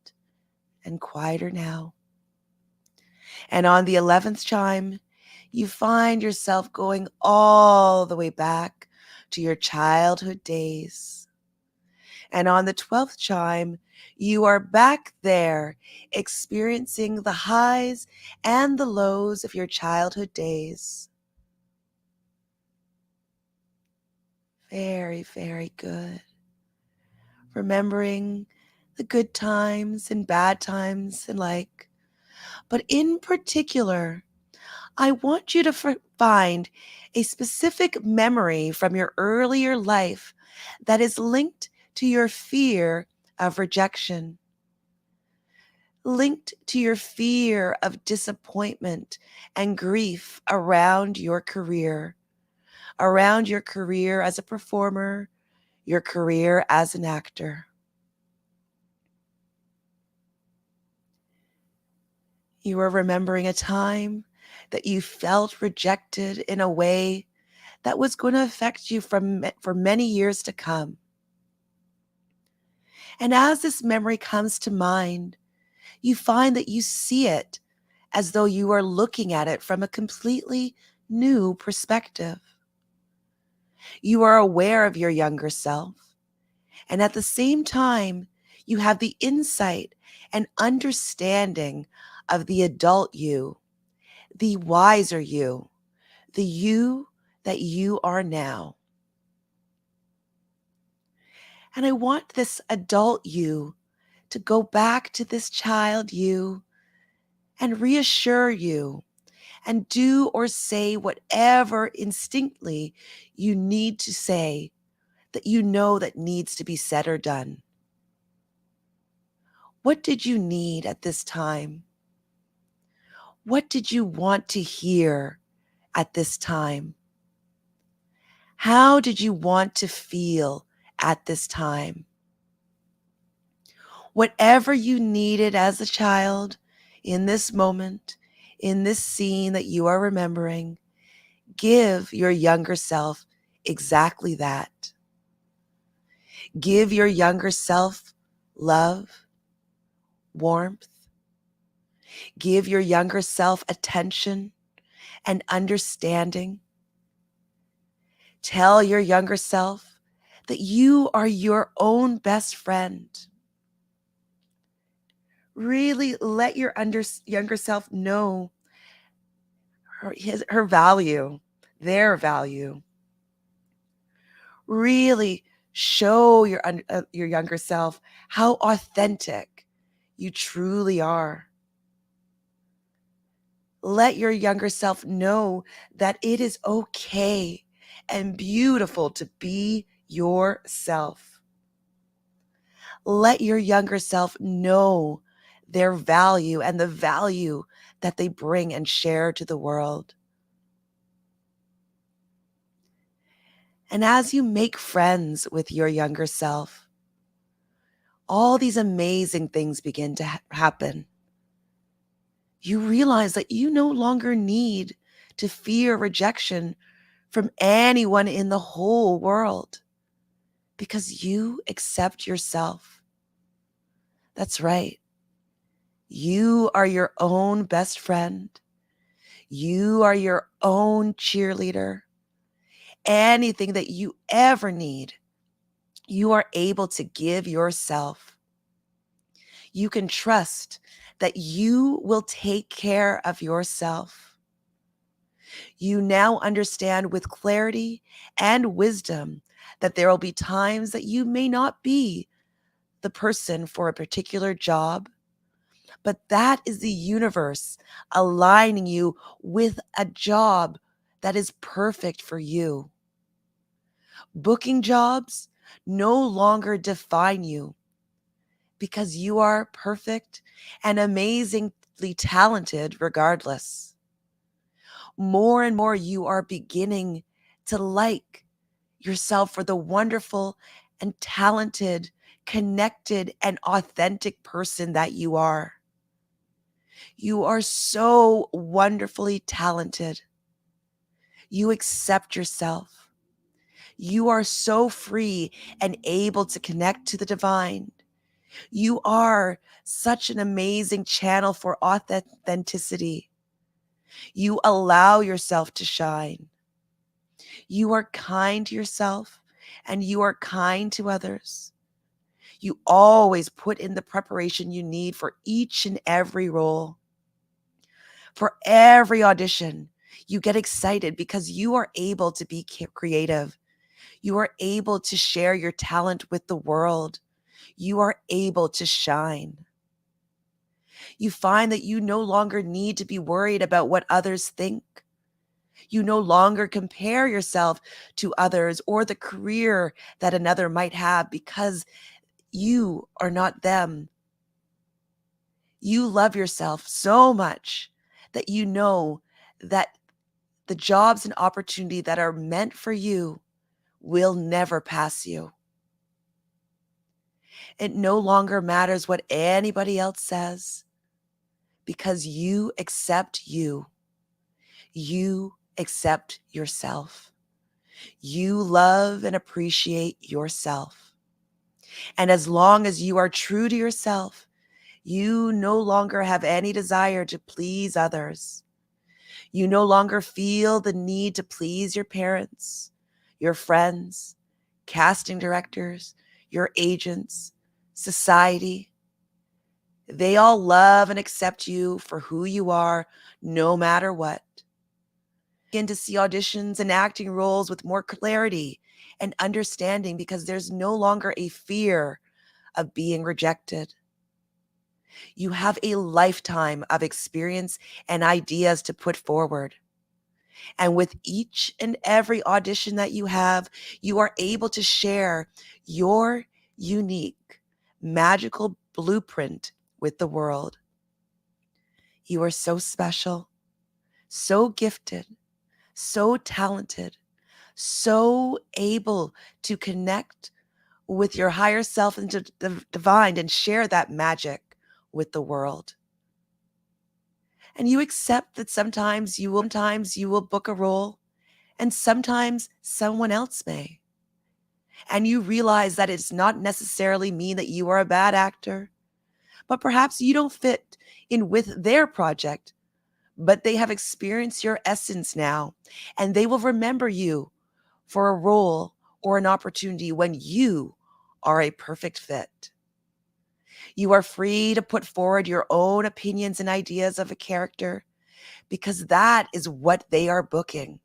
and quieter now. And on the 11th chime, you find yourself going all the way back to your childhood days. And on the 12th chime, you are back there experiencing the highs and the lows of your childhood days. Very, very good. Remembering the good times and bad times and like. But in particular, I want you to find a specific memory from your earlier life that is linked to your fear of rejection, linked to your fear of disappointment and grief around your career as a performer, your career as an actor. You are remembering a time that you felt rejected in a way that was going to affect you for many years to come. And as this memory comes to mind, you find that you see it as though you are looking at it from a completely new perspective. You are aware of your younger self, and at the same time, you have the insight and understanding of the adult you, the wiser you, the you that you are now. And I want this adult you to go back to this child you and reassure you and do or say whatever instinctively you need to say that you know that needs to be said or done. What did you need at this time? What did you want to hear at this time? How did you want to feel at this time? Whatever you needed as a child in this moment, in this scene that you are remembering, give your younger self exactly that. Give your younger self love, warmth. Give your younger self attention and understanding. Tell your younger self that you are your own best friend. Really let your younger self know her value, their value. Really show your younger self how authentic you truly are. Let your younger self know that it is okay and beautiful to be yourself. Let your younger self know their value and the value that they bring and share to the world. And as you make friends with your younger self, all these amazing things begin to happen. You realize that you no longer need to fear rejection from anyone in the whole world because you accept yourself. That's right. You are your own best friend. You are your own cheerleader. Anything that you ever need, you are able to give yourself. You can trust that you will take care of yourself. You now understand with clarity and wisdom that there will be times that you may not be the person for a particular job, but that is the universe aligning you with a job that is perfect for you. Booking jobs no longer define you because you are perfect and amazingly talented regardless. More and more, you are beginning to like yourself for the wonderful and talented, connected, and authentic person that you are. You are so wonderfully talented. You accept yourself. You are so free and able to connect to the divine. You are such an amazing channel for authenticity. You allow yourself to shine. You are kind to yourself and you are kind to others. You always put in the preparation you need for each and every role. For every audition, you get excited because you are able to be creative. You are able to share your talent with the world. You are able to shine. You find that you no longer need to be worried about what others think. You no longer compare yourself to others or the career that another might have because you are not them. You love yourself so much that you know that the jobs and opportunity that are meant for you will never pass you. It no longer matters what anybody else says because you accept you. You accept yourself. You love and appreciate yourself. And as long as you are true to yourself, you no longer have any desire to please others. You no longer feel the need to please your parents, your friends, casting directors, your agents, society. They all love and accept you for who you are, no matter what. Begin to see auditions and acting roles with more clarity and understanding because there's no longer a fear of being rejected. You have a lifetime of experience and ideas to put forward. And with each and every audition that you have, you are able to share your unique, magical blueprint with the world. You are so special, so gifted, so talented, so able to connect with your higher self and to the divine and share that magic with the world. And you accept that sometimes you will book a role and sometimes someone else may. And you realize that it's not necessarily mean that you are a bad actor, but perhaps you don't fit in with their project, but they have experienced your essence now, and they will remember you for a role or an opportunity when you are a perfect fit. You are free to put forward your own opinions and ideas of a character because that is what they are booking.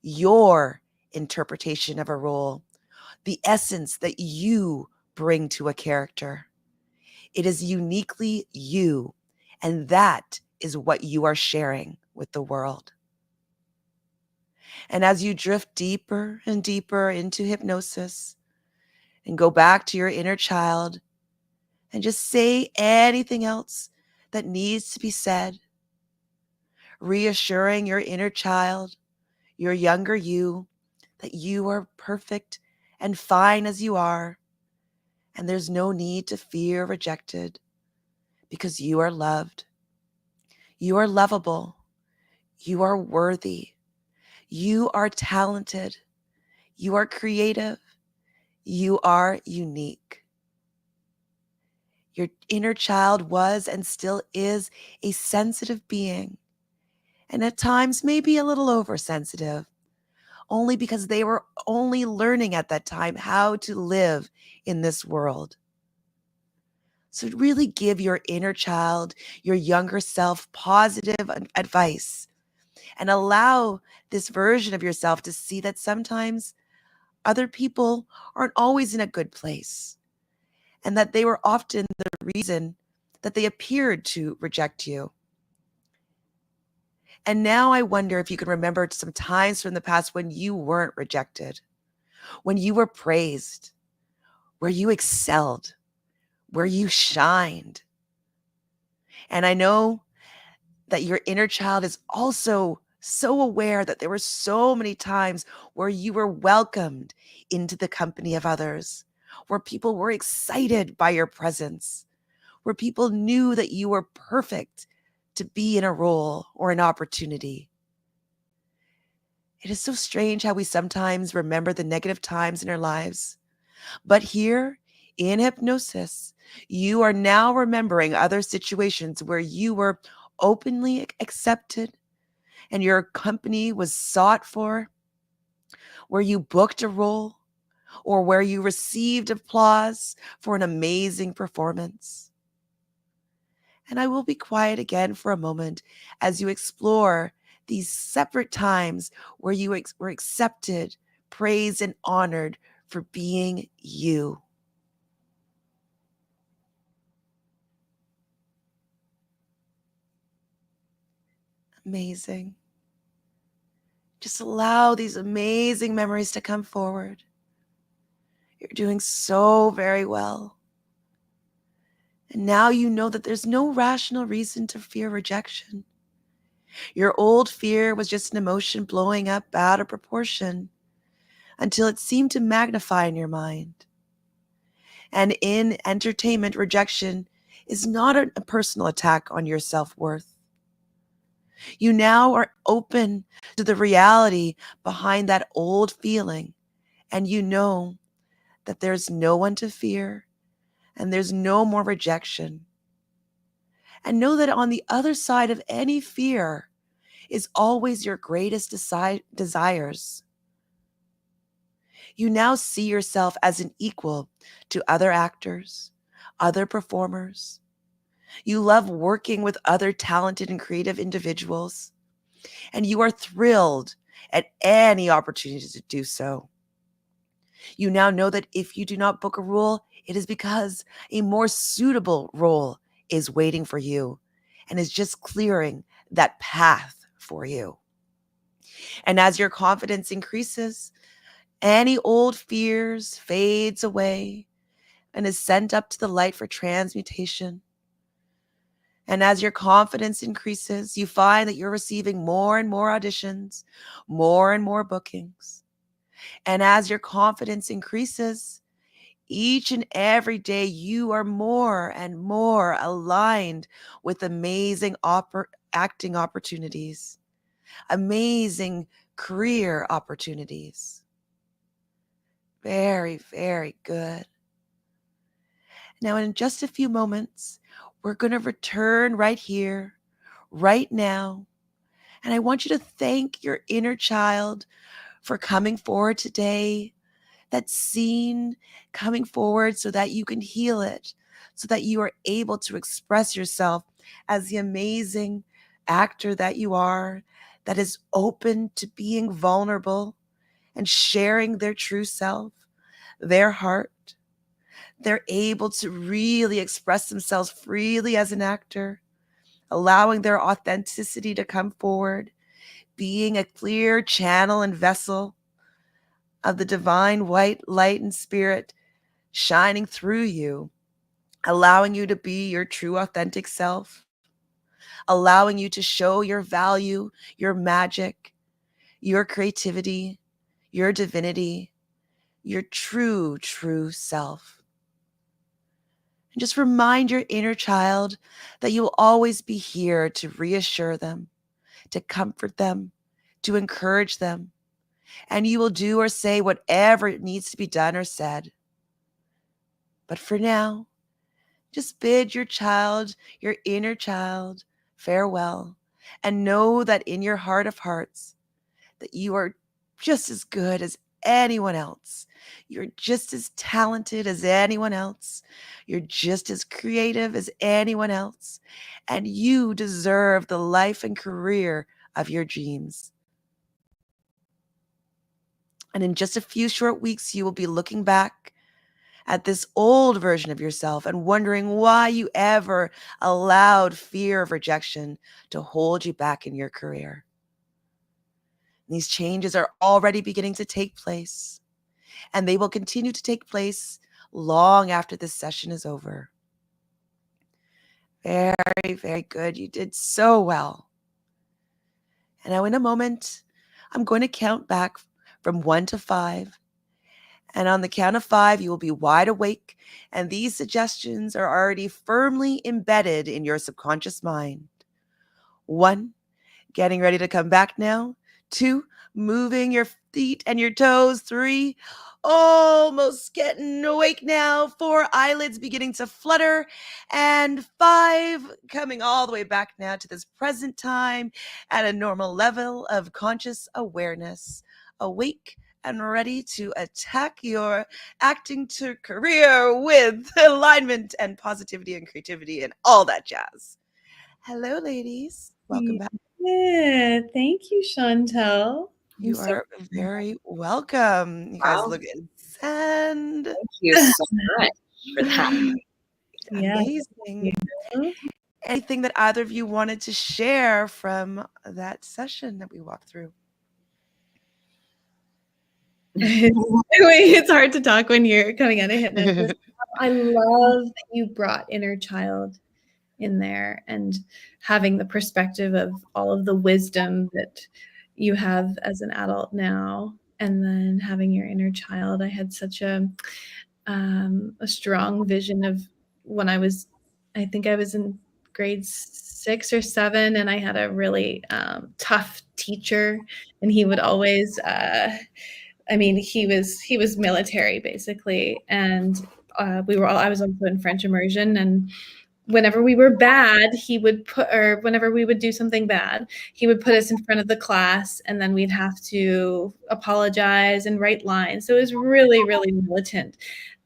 Your interpretation of a role, the essence that you bring to a character. It is uniquely you, and that is what you are sharing with the world. And as you drift deeper and deeper into hypnosis and go back to your inner child and just say anything else that needs to be said, reassuring your inner child, your younger you, that you are perfect and fine as you are, and there's no need to fear rejected because you are loved. You are lovable. You are worthy. You are talented. You are creative. You are unique. Your inner child was and still is a sensitive being, and at times maybe a little oversensitive, only because they were only learning at that time how to live in this world. So really give your inner child, your younger self, positive advice and allow this version of yourself to see that sometimes other people aren't always in a good place and that they were often the reason that they appeared to reject you. And now I wonder if you can remember some times from the past when you weren't rejected, when you were praised, where you excelled, where you shined. And I know that your inner child is also so aware that there were so many times where you were welcomed into the company of others, where people were excited by your presence, where people knew that you were perfect to be in a role or an opportunity. It is so strange how we sometimes remember the negative times in our lives. But here in hypnosis, you are now remembering other situations where you were openly accepted and your company was sought for, where you booked a role, or where you received applause for an amazing performance. And I will be quiet again for a moment as you explore these separate times where you were accepted, praised, and honored for being you. Amazing. Just allow these amazing memories to come forward. You're doing so very well. And now you know that there's no rational reason to fear rejection. Your old fear was just an emotion blowing up out of proportion until it seemed to magnify in your mind. And in entertainment, rejection is not a personal attack on your self-worth. You now are open to the reality behind that old feeling, and you know that there's no one to fear and there's no more rejection. And know that on the other side of any fear is always your greatest desires. You now see yourself as an equal to other actors, other performers. You love working with other talented and creative individuals, and you are thrilled at any opportunity to do so. You now know that if you do not book a role, it is because a more suitable role is waiting for you and is just clearing that path for you. And as your confidence increases, any old fears fades away and is sent up to the light for transmutation. And as your confidence increases, you find that you're receiving more and more auditions, more and more bookings. And as your confidence increases, each and every day you are more and more aligned with amazing acting opportunities, amazing career opportunities. Very, very good. Now, in just a few moments, we're going to return right here, right now. And I want you to thank your inner child for coming forward today, that scene coming forward so that you can heal it, so that you are able to express yourself as the amazing actor that you are, that is open to being vulnerable and sharing their true self, their heart. They're able to really express themselves freely as an actor, allowing their authenticity to come forward, being a clear channel and vessel of the divine white light and spirit shining through you, allowing you to be your true authentic self, allowing you to show your value, your magic, your creativity, your divinity, your true, true self. And just remind your inner child that you will always be here to reassure them, to comfort them, to encourage them, and you will do or say whatever it needs to be done or said. But for now, just bid your child, your inner child, farewell, and know that in your heart of hearts, that you are just as good as anyone else. You're just as talented as anyone else. You're just as creative as anyone else. And you deserve the life and career of your dreams. And in just a few short weeks, you will be looking back at this old version of yourself and wondering why you ever allowed fear of rejection to hold you back in your career. These changes are already beginning to take place, and they will continue to take place long after this session is over. Very, very good. You did so well. And now in a moment, I'm going to count back from 1 to 5. And on the count of 5, you will be wide awake, and these suggestions are already firmly embedded in your subconscious mind. 1, getting ready to come back now. 2, moving your feet and your toes. 3, almost getting awake now. 4, eyelids beginning to flutter. And 5, coming all the way back now to this present time at a normal level of conscious awareness. Awake and ready to attack your acting to career with alignment and positivity and creativity and all that jazz. Hello, ladies. Welcome back. Yeah, thank you, Chantele. You are very welcome. You guys look insane. Thank you so much for that. Yeah. Amazing. Anything that either of you wanted to share from that session that we walked through? It's hard to talk when you're coming out of hypnosis. I love that you brought inner child in there and having the perspective of all of the wisdom that you have as an adult now, and then having your inner child. I had such a strong vision of when I think I was in grade 6 or 7, and I had a really tough teacher, and he would always he was military basically, and I was also in French immersion, and whenever we were bad, whenever we would do something bad, he would put us in front of the class, and then we'd have to apologize and write lines. So it was really, really militant.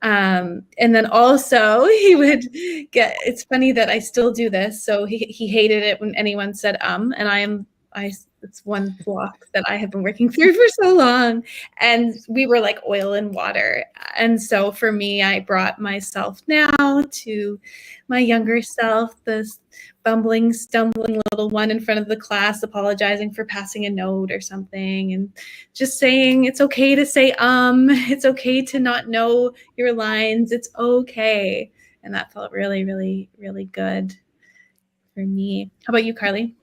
And then also it's funny that I still do this. So he hated it when anyone said, and it's one block that I have been working through for so long. And we were like oil and water. And so for me, I brought myself now to my younger self, this bumbling, stumbling little one in front of the class, apologizing for passing a note or something, and just saying it's okay to say it's okay to not know your lines, it's okay. And that felt really, really, really good for me. How about you, Carly?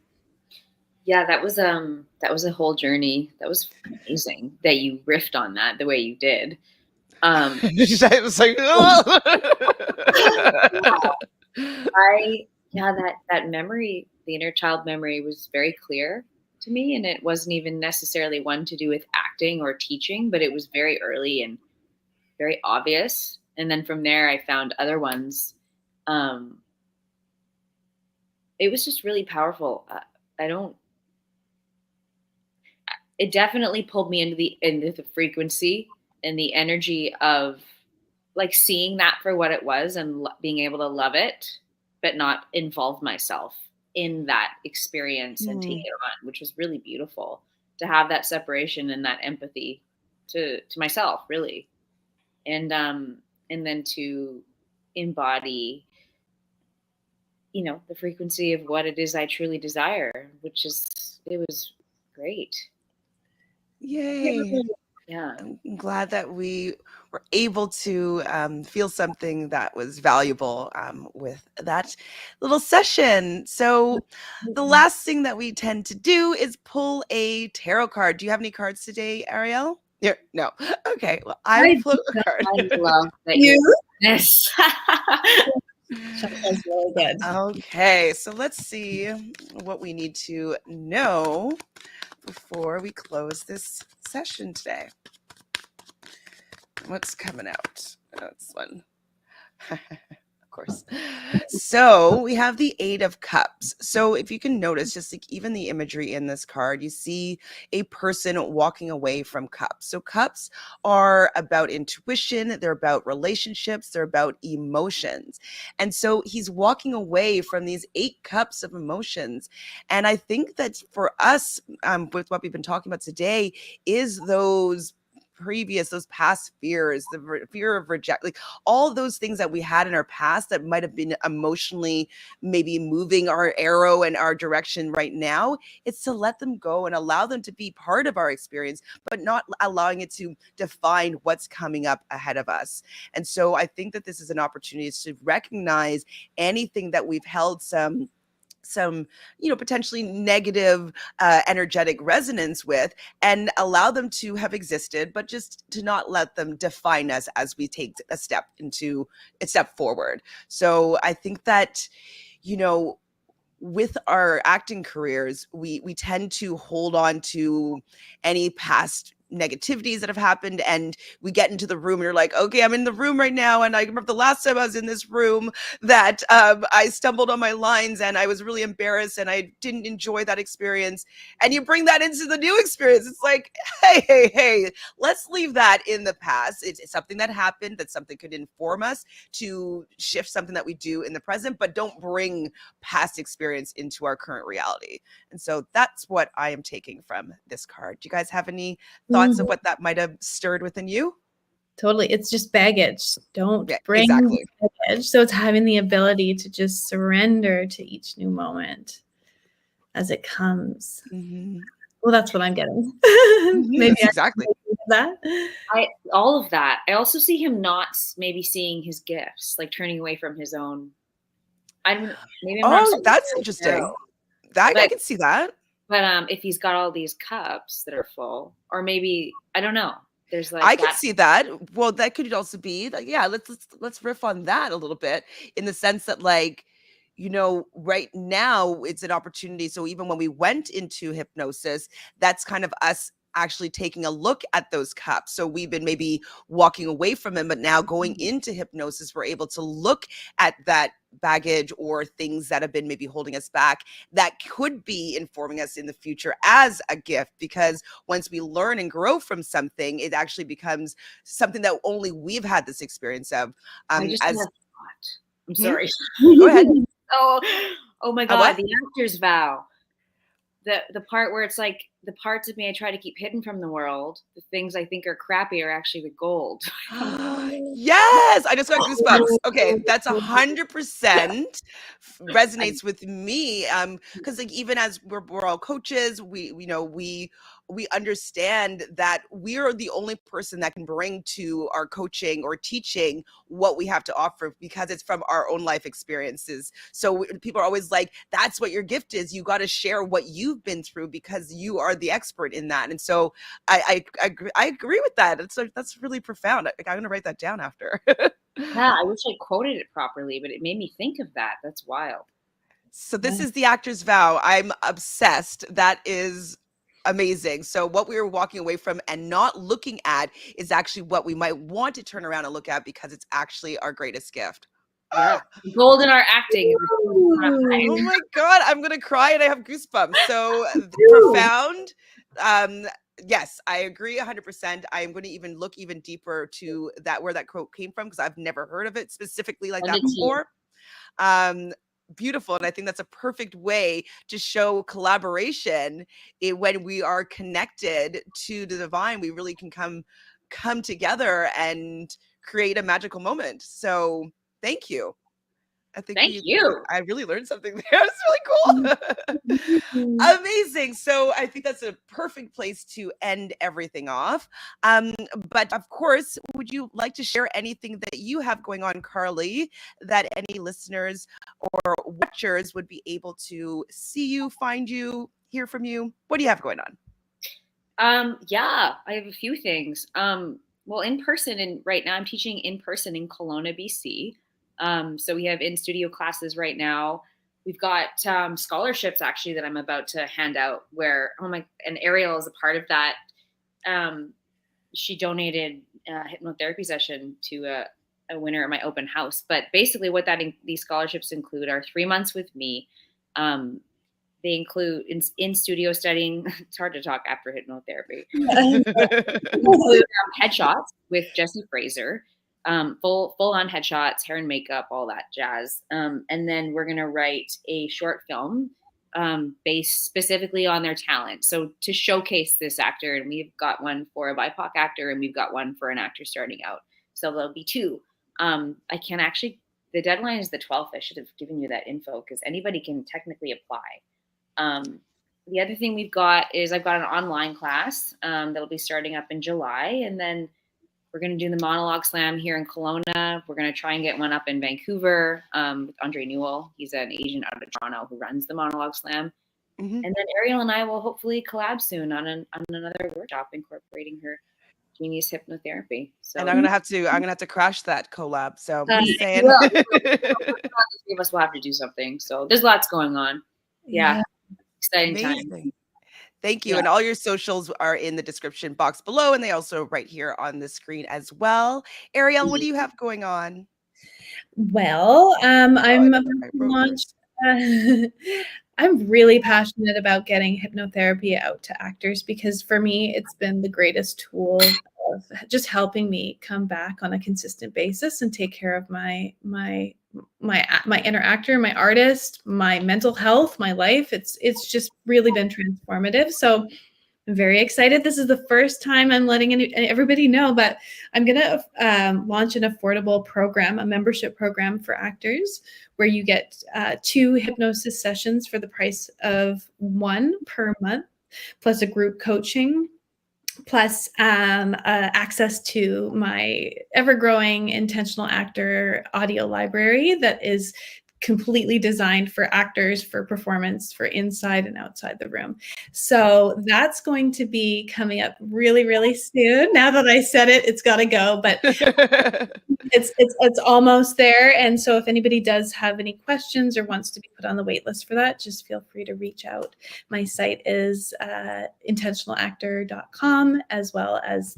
Yeah, that was a whole journey. That was amazing that you riffed on that the way you did. I was like, That memory, the inner child memory, was very clear to me, and it wasn't even necessarily one to do with acting or teaching, but it was very early and very obvious. And then from there, I found other ones. It was just really powerful. It definitely pulled me into the frequency and the energy of like seeing that for what it was and being able to love it, but not involve myself in that experience and take it on, which was really beautiful to have that separation and that empathy to myself, really. And then to embody, the frequency of what it is I truly desire, it was great. Yay. Yeah. I'm glad that we were able to feel something that was valuable with that little session. So the last thing that we tend to do is pull a tarot card. Do you have any cards today, Ariel? Yeah, no. Okay. Well, I will pull a card. I love that You? Yes. Chantel's really good. Okay. So let's see what we need to know before we close this session today. What's coming out? Oh, this one. Of course. So we have the Eight of Cups. So if you can notice, just like even the imagery in this card, you see a person walking away from cups. So cups are about intuition. They're about relationships. They're about emotions. And so he's walking away from these 8 cups of emotions. And I think that for us, with what we've been talking about today, is those past fears, the fear of rejection, like all those things that we had in our past that might have been emotionally maybe moving our arrow and our direction right now. It's to let them go and allow them to be part of our experience, but not allowing it to define what's coming up ahead of us. And so I think that this is an opportunity to recognize anything that we've held some potentially negative energetic resonance with, and allow them to have existed, but just to not let them define us as we take a step forward. So I think that, with our acting careers, we tend to hold on to any past negativities that have happened, and we get into the room and you're like, okay, I'm in the room right now, and I remember the last time I was in this room that I stumbled on my lines and I was really embarrassed and I didn't enjoy that experience, and you bring that into the new experience. It's like, hey, let's leave that in the past. It's something that happened, that something could inform us to shift something that we do in the present, but don't bring past experience into our current reality. And so that's what I am taking from this card. Do you guys have any thoughts of what that might have stirred within you? Totally. It's just baggage. Don't bring exactly. baggage. So it's having the ability to just surrender to each new moment as it comes. Mm-hmm. Well, that's what I'm getting. Maybe exactly that. All of that. I also see him not maybe seeing his gifts, like turning away from his own. That's interesting. I can see that. But if he's got all these cups that are full, or maybe I don't know. There's like I can see that. Well, that could also be like, yeah. Let's riff on that a little bit, in the sense that, like, right now it's an opportunity. So even when we went into hypnosis, that's kind of us actually taking a look at those cups. So we've been maybe walking away from them, but now going into hypnosis, we're able to look at that baggage or things that have been maybe holding us back that could be informing us in the future as a gift. Because once we learn and grow from something, it actually becomes something that only we've had this experience of. I just had a thought. I'm sorry. Go ahead. Oh my God, the actor's vow. The part where it's like, the parts of me I try to keep hidden from the world, the things I think are crappy are actually the gold. Yes, I just got goosebumps. Okay, that's 100% resonates with me. Because like, even as we're all coaches, we we understand that we are the only person that can bring to our coaching or teaching what we have to offer, because it's from our own life experiences. So people are always like, that's what your gift is. You got to share what you've been through because you are the expert in that. And so I agree with that. That's really profound. I'm going to write that down after. Yeah, I wish I quoted it properly, but it made me think of that. That's wild. So this is the actor's vow. I'm obsessed. That is amazing. So what we were walking away from and not looking at is actually what we might want to turn around and look at, because it's actually our greatest gift. Yeah, gold in our acting. Oh my God, I'm going to cry and I have goosebumps. So profound. Yes, I agree 100%. I am going to even look even deeper to that, where that quote came from, because I've never heard of it specifically like that before. Beautiful. And I think that's a perfect way to show collaboration. When we are connected to the divine, we really can come together and create a magical moment. So thank you. I think Thank you. I really learned something there. It's really cool. Amazing. So I think that's a perfect place to end everything off. But of course, would you like to share anything that you have going on, Carly, that any listeners or watchers would be able to see you, find you, hear from you? What do you have going on? Yeah, I have a few things. Well, in person, and right now I'm teaching in person in Kelowna, BC. So we have in-studio classes right now. We've got scholarships actually that I'm about to hand out, where, and Ariel is a part of that. She donated a hypnotherapy session to a winner at my open house. But basically what these scholarships include are 3 months with me. They include in-studio studying. It's hard to talk after hypnotherapy. Include headshots with Jessie Fraser. Full on headshots, hair and makeup, all that jazz. And then we're going to write a short film based specifically on their talent. So to showcase this actor, and we've got one for a BIPOC actor and we've got one for an actor starting out. So there'll be two. I can actually, the deadline is the 12th. I should have given you that info because anybody can technically apply. The other thing we've got is I've got an online class that'll be starting up in July. And then we're going to do the monologue slam here in Kelowna. We're going to try and get one up in Vancouver with Andre Newell. He's an Asian out of Toronto who runs the monologue slam. Mm-hmm. And then Ariel and I will hopefully collab soon on another workshop incorporating her genius hypnotherapy. So, and I'm gonna have to crash that collab. So I'm just saying. Well, the three of us will have to do something. So there's lots going on. Yeah. Exciting time. Thank you. Yeah. And all your socials are in the description box below, and they also right here on the screen as well. Ariel, what do you have going on? Well, I'm about to launch. I'm really passionate about getting hypnotherapy out to actors because for me, it's been the greatest tool of just helping me come back on a consistent basis and take care of my inner actor, my artist, my mental health, my life. It's just really been transformative. So I'm very excited. This is the first time I'm letting everybody know, but I'm going to launch an affordable program, a membership program for actors, where you get 2 hypnosis sessions for the price of 1 per month, plus a group coaching, plus access to my ever-growing intentional actor audio library that is completely designed for actors, for performance, for inside and outside the room. So that's going to be coming up really, really soon. Now that I said it, it's got to go, but it's almost there. And so if anybody does have any questions or wants to be put on the wait list for that, just feel free to reach out. My site is intentionalactor.com, as well as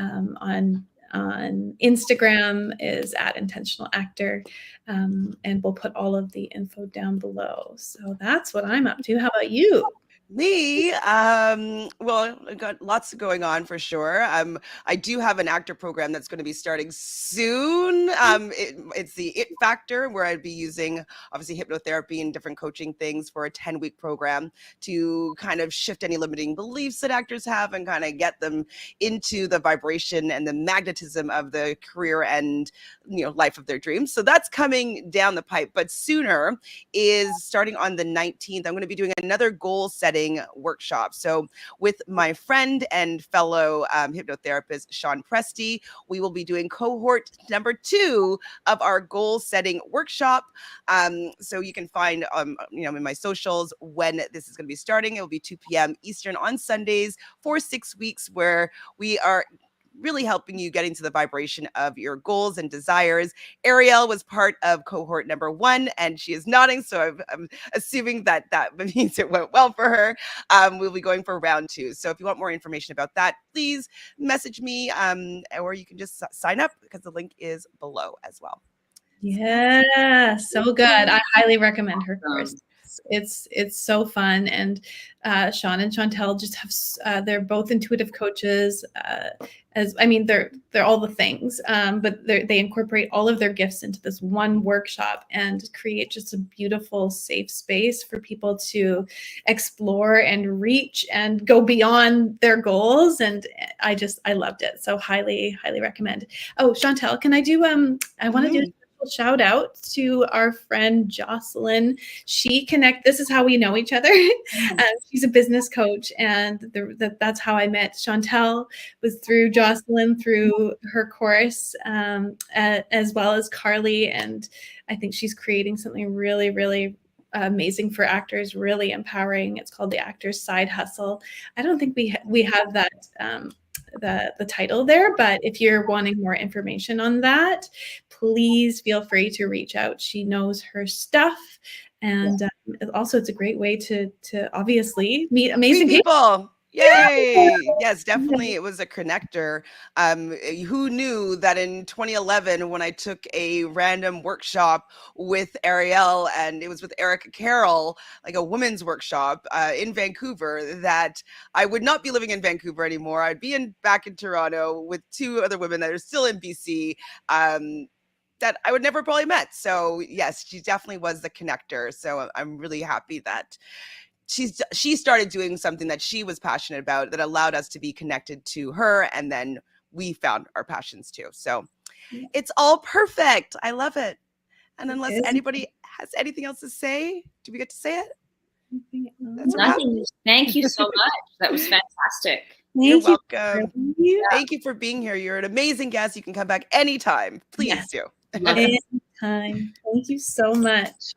on Instagram is @intentionalactor, and we'll put all of the info down below. So that's what I'm up to. How about you? Me, well, I've got lots going on for sure. I do have an actor program that's going to be starting soon. It's the It Factor, where I'd be using obviously hypnotherapy and different coaching things for a 10-week program to kind of shift any limiting beliefs that actors have and kind of get them into the vibration and the magnetism of the career and, life of their dreams. So that's coming down the pipe, but sooner is starting on the 19th. I'm going to be doing another goal setting setting workshop. So with my friend and fellow hypnotherapist, Sean Presti, we will be doing cohort number 2 of our goal setting workshop. So you can find, in my socials when this is going to be starting. It will be 2 p.m. Eastern on Sundays for 6 weeks, where we are really helping you get into the vibration of your goals and desires. Ariel was part of cohort number 1, and she is nodding, so I'm assuming that means it went well for her. We'll be going for round 2. So if you want more information about that, please message me, or you can just sign up because the link is below as well. Yeah, so good. I highly recommend her course. It's so fun, and Sean and Chantele just have they're both intuitive coaches. They're all the things, but they incorporate all of their gifts into this one workshop and create just a beautiful, safe space for people to explore and reach and go beyond their goals. And I loved it. So highly recommend. Oh, Chantele, can I do I want to do shout out to our friend Jocelyn. This is how we know each other. She's a business coach, and that's how I met Chantele, was through Jocelyn, through her course, as well as Carly. And I think she's creating something really, really amazing for actors, really empowering. It's called the Actor's Side Hustle. I don't think we have that the title there, but if you're wanting more information on that, please feel free to reach out. She knows her stuff, and also it's a great way to obviously meet amazing people. Yay! Yes, definitely. It was a connector. Who knew that in 2011, when I took a random workshop with Ariel, and it was with Erica Carroll, like a women's workshop in Vancouver, that I would not be living in Vancouver anymore. I'd be back in Toronto with 2 other women that are still in BC. That I would never probably met. So yes, she definitely was the connector. So I'm really happy that she started doing something that she was passionate about that allowed us to be connected to her, and then we found our passions too. So it's all perfect. I love it. And unless anybody has anything else to say, do we get to say it? Nothing. Thank you so much. That was fantastic. You're welcome. Thank you for being here. You're an amazing guest. You can come back anytime. Please do. Anytime. Thank you so much.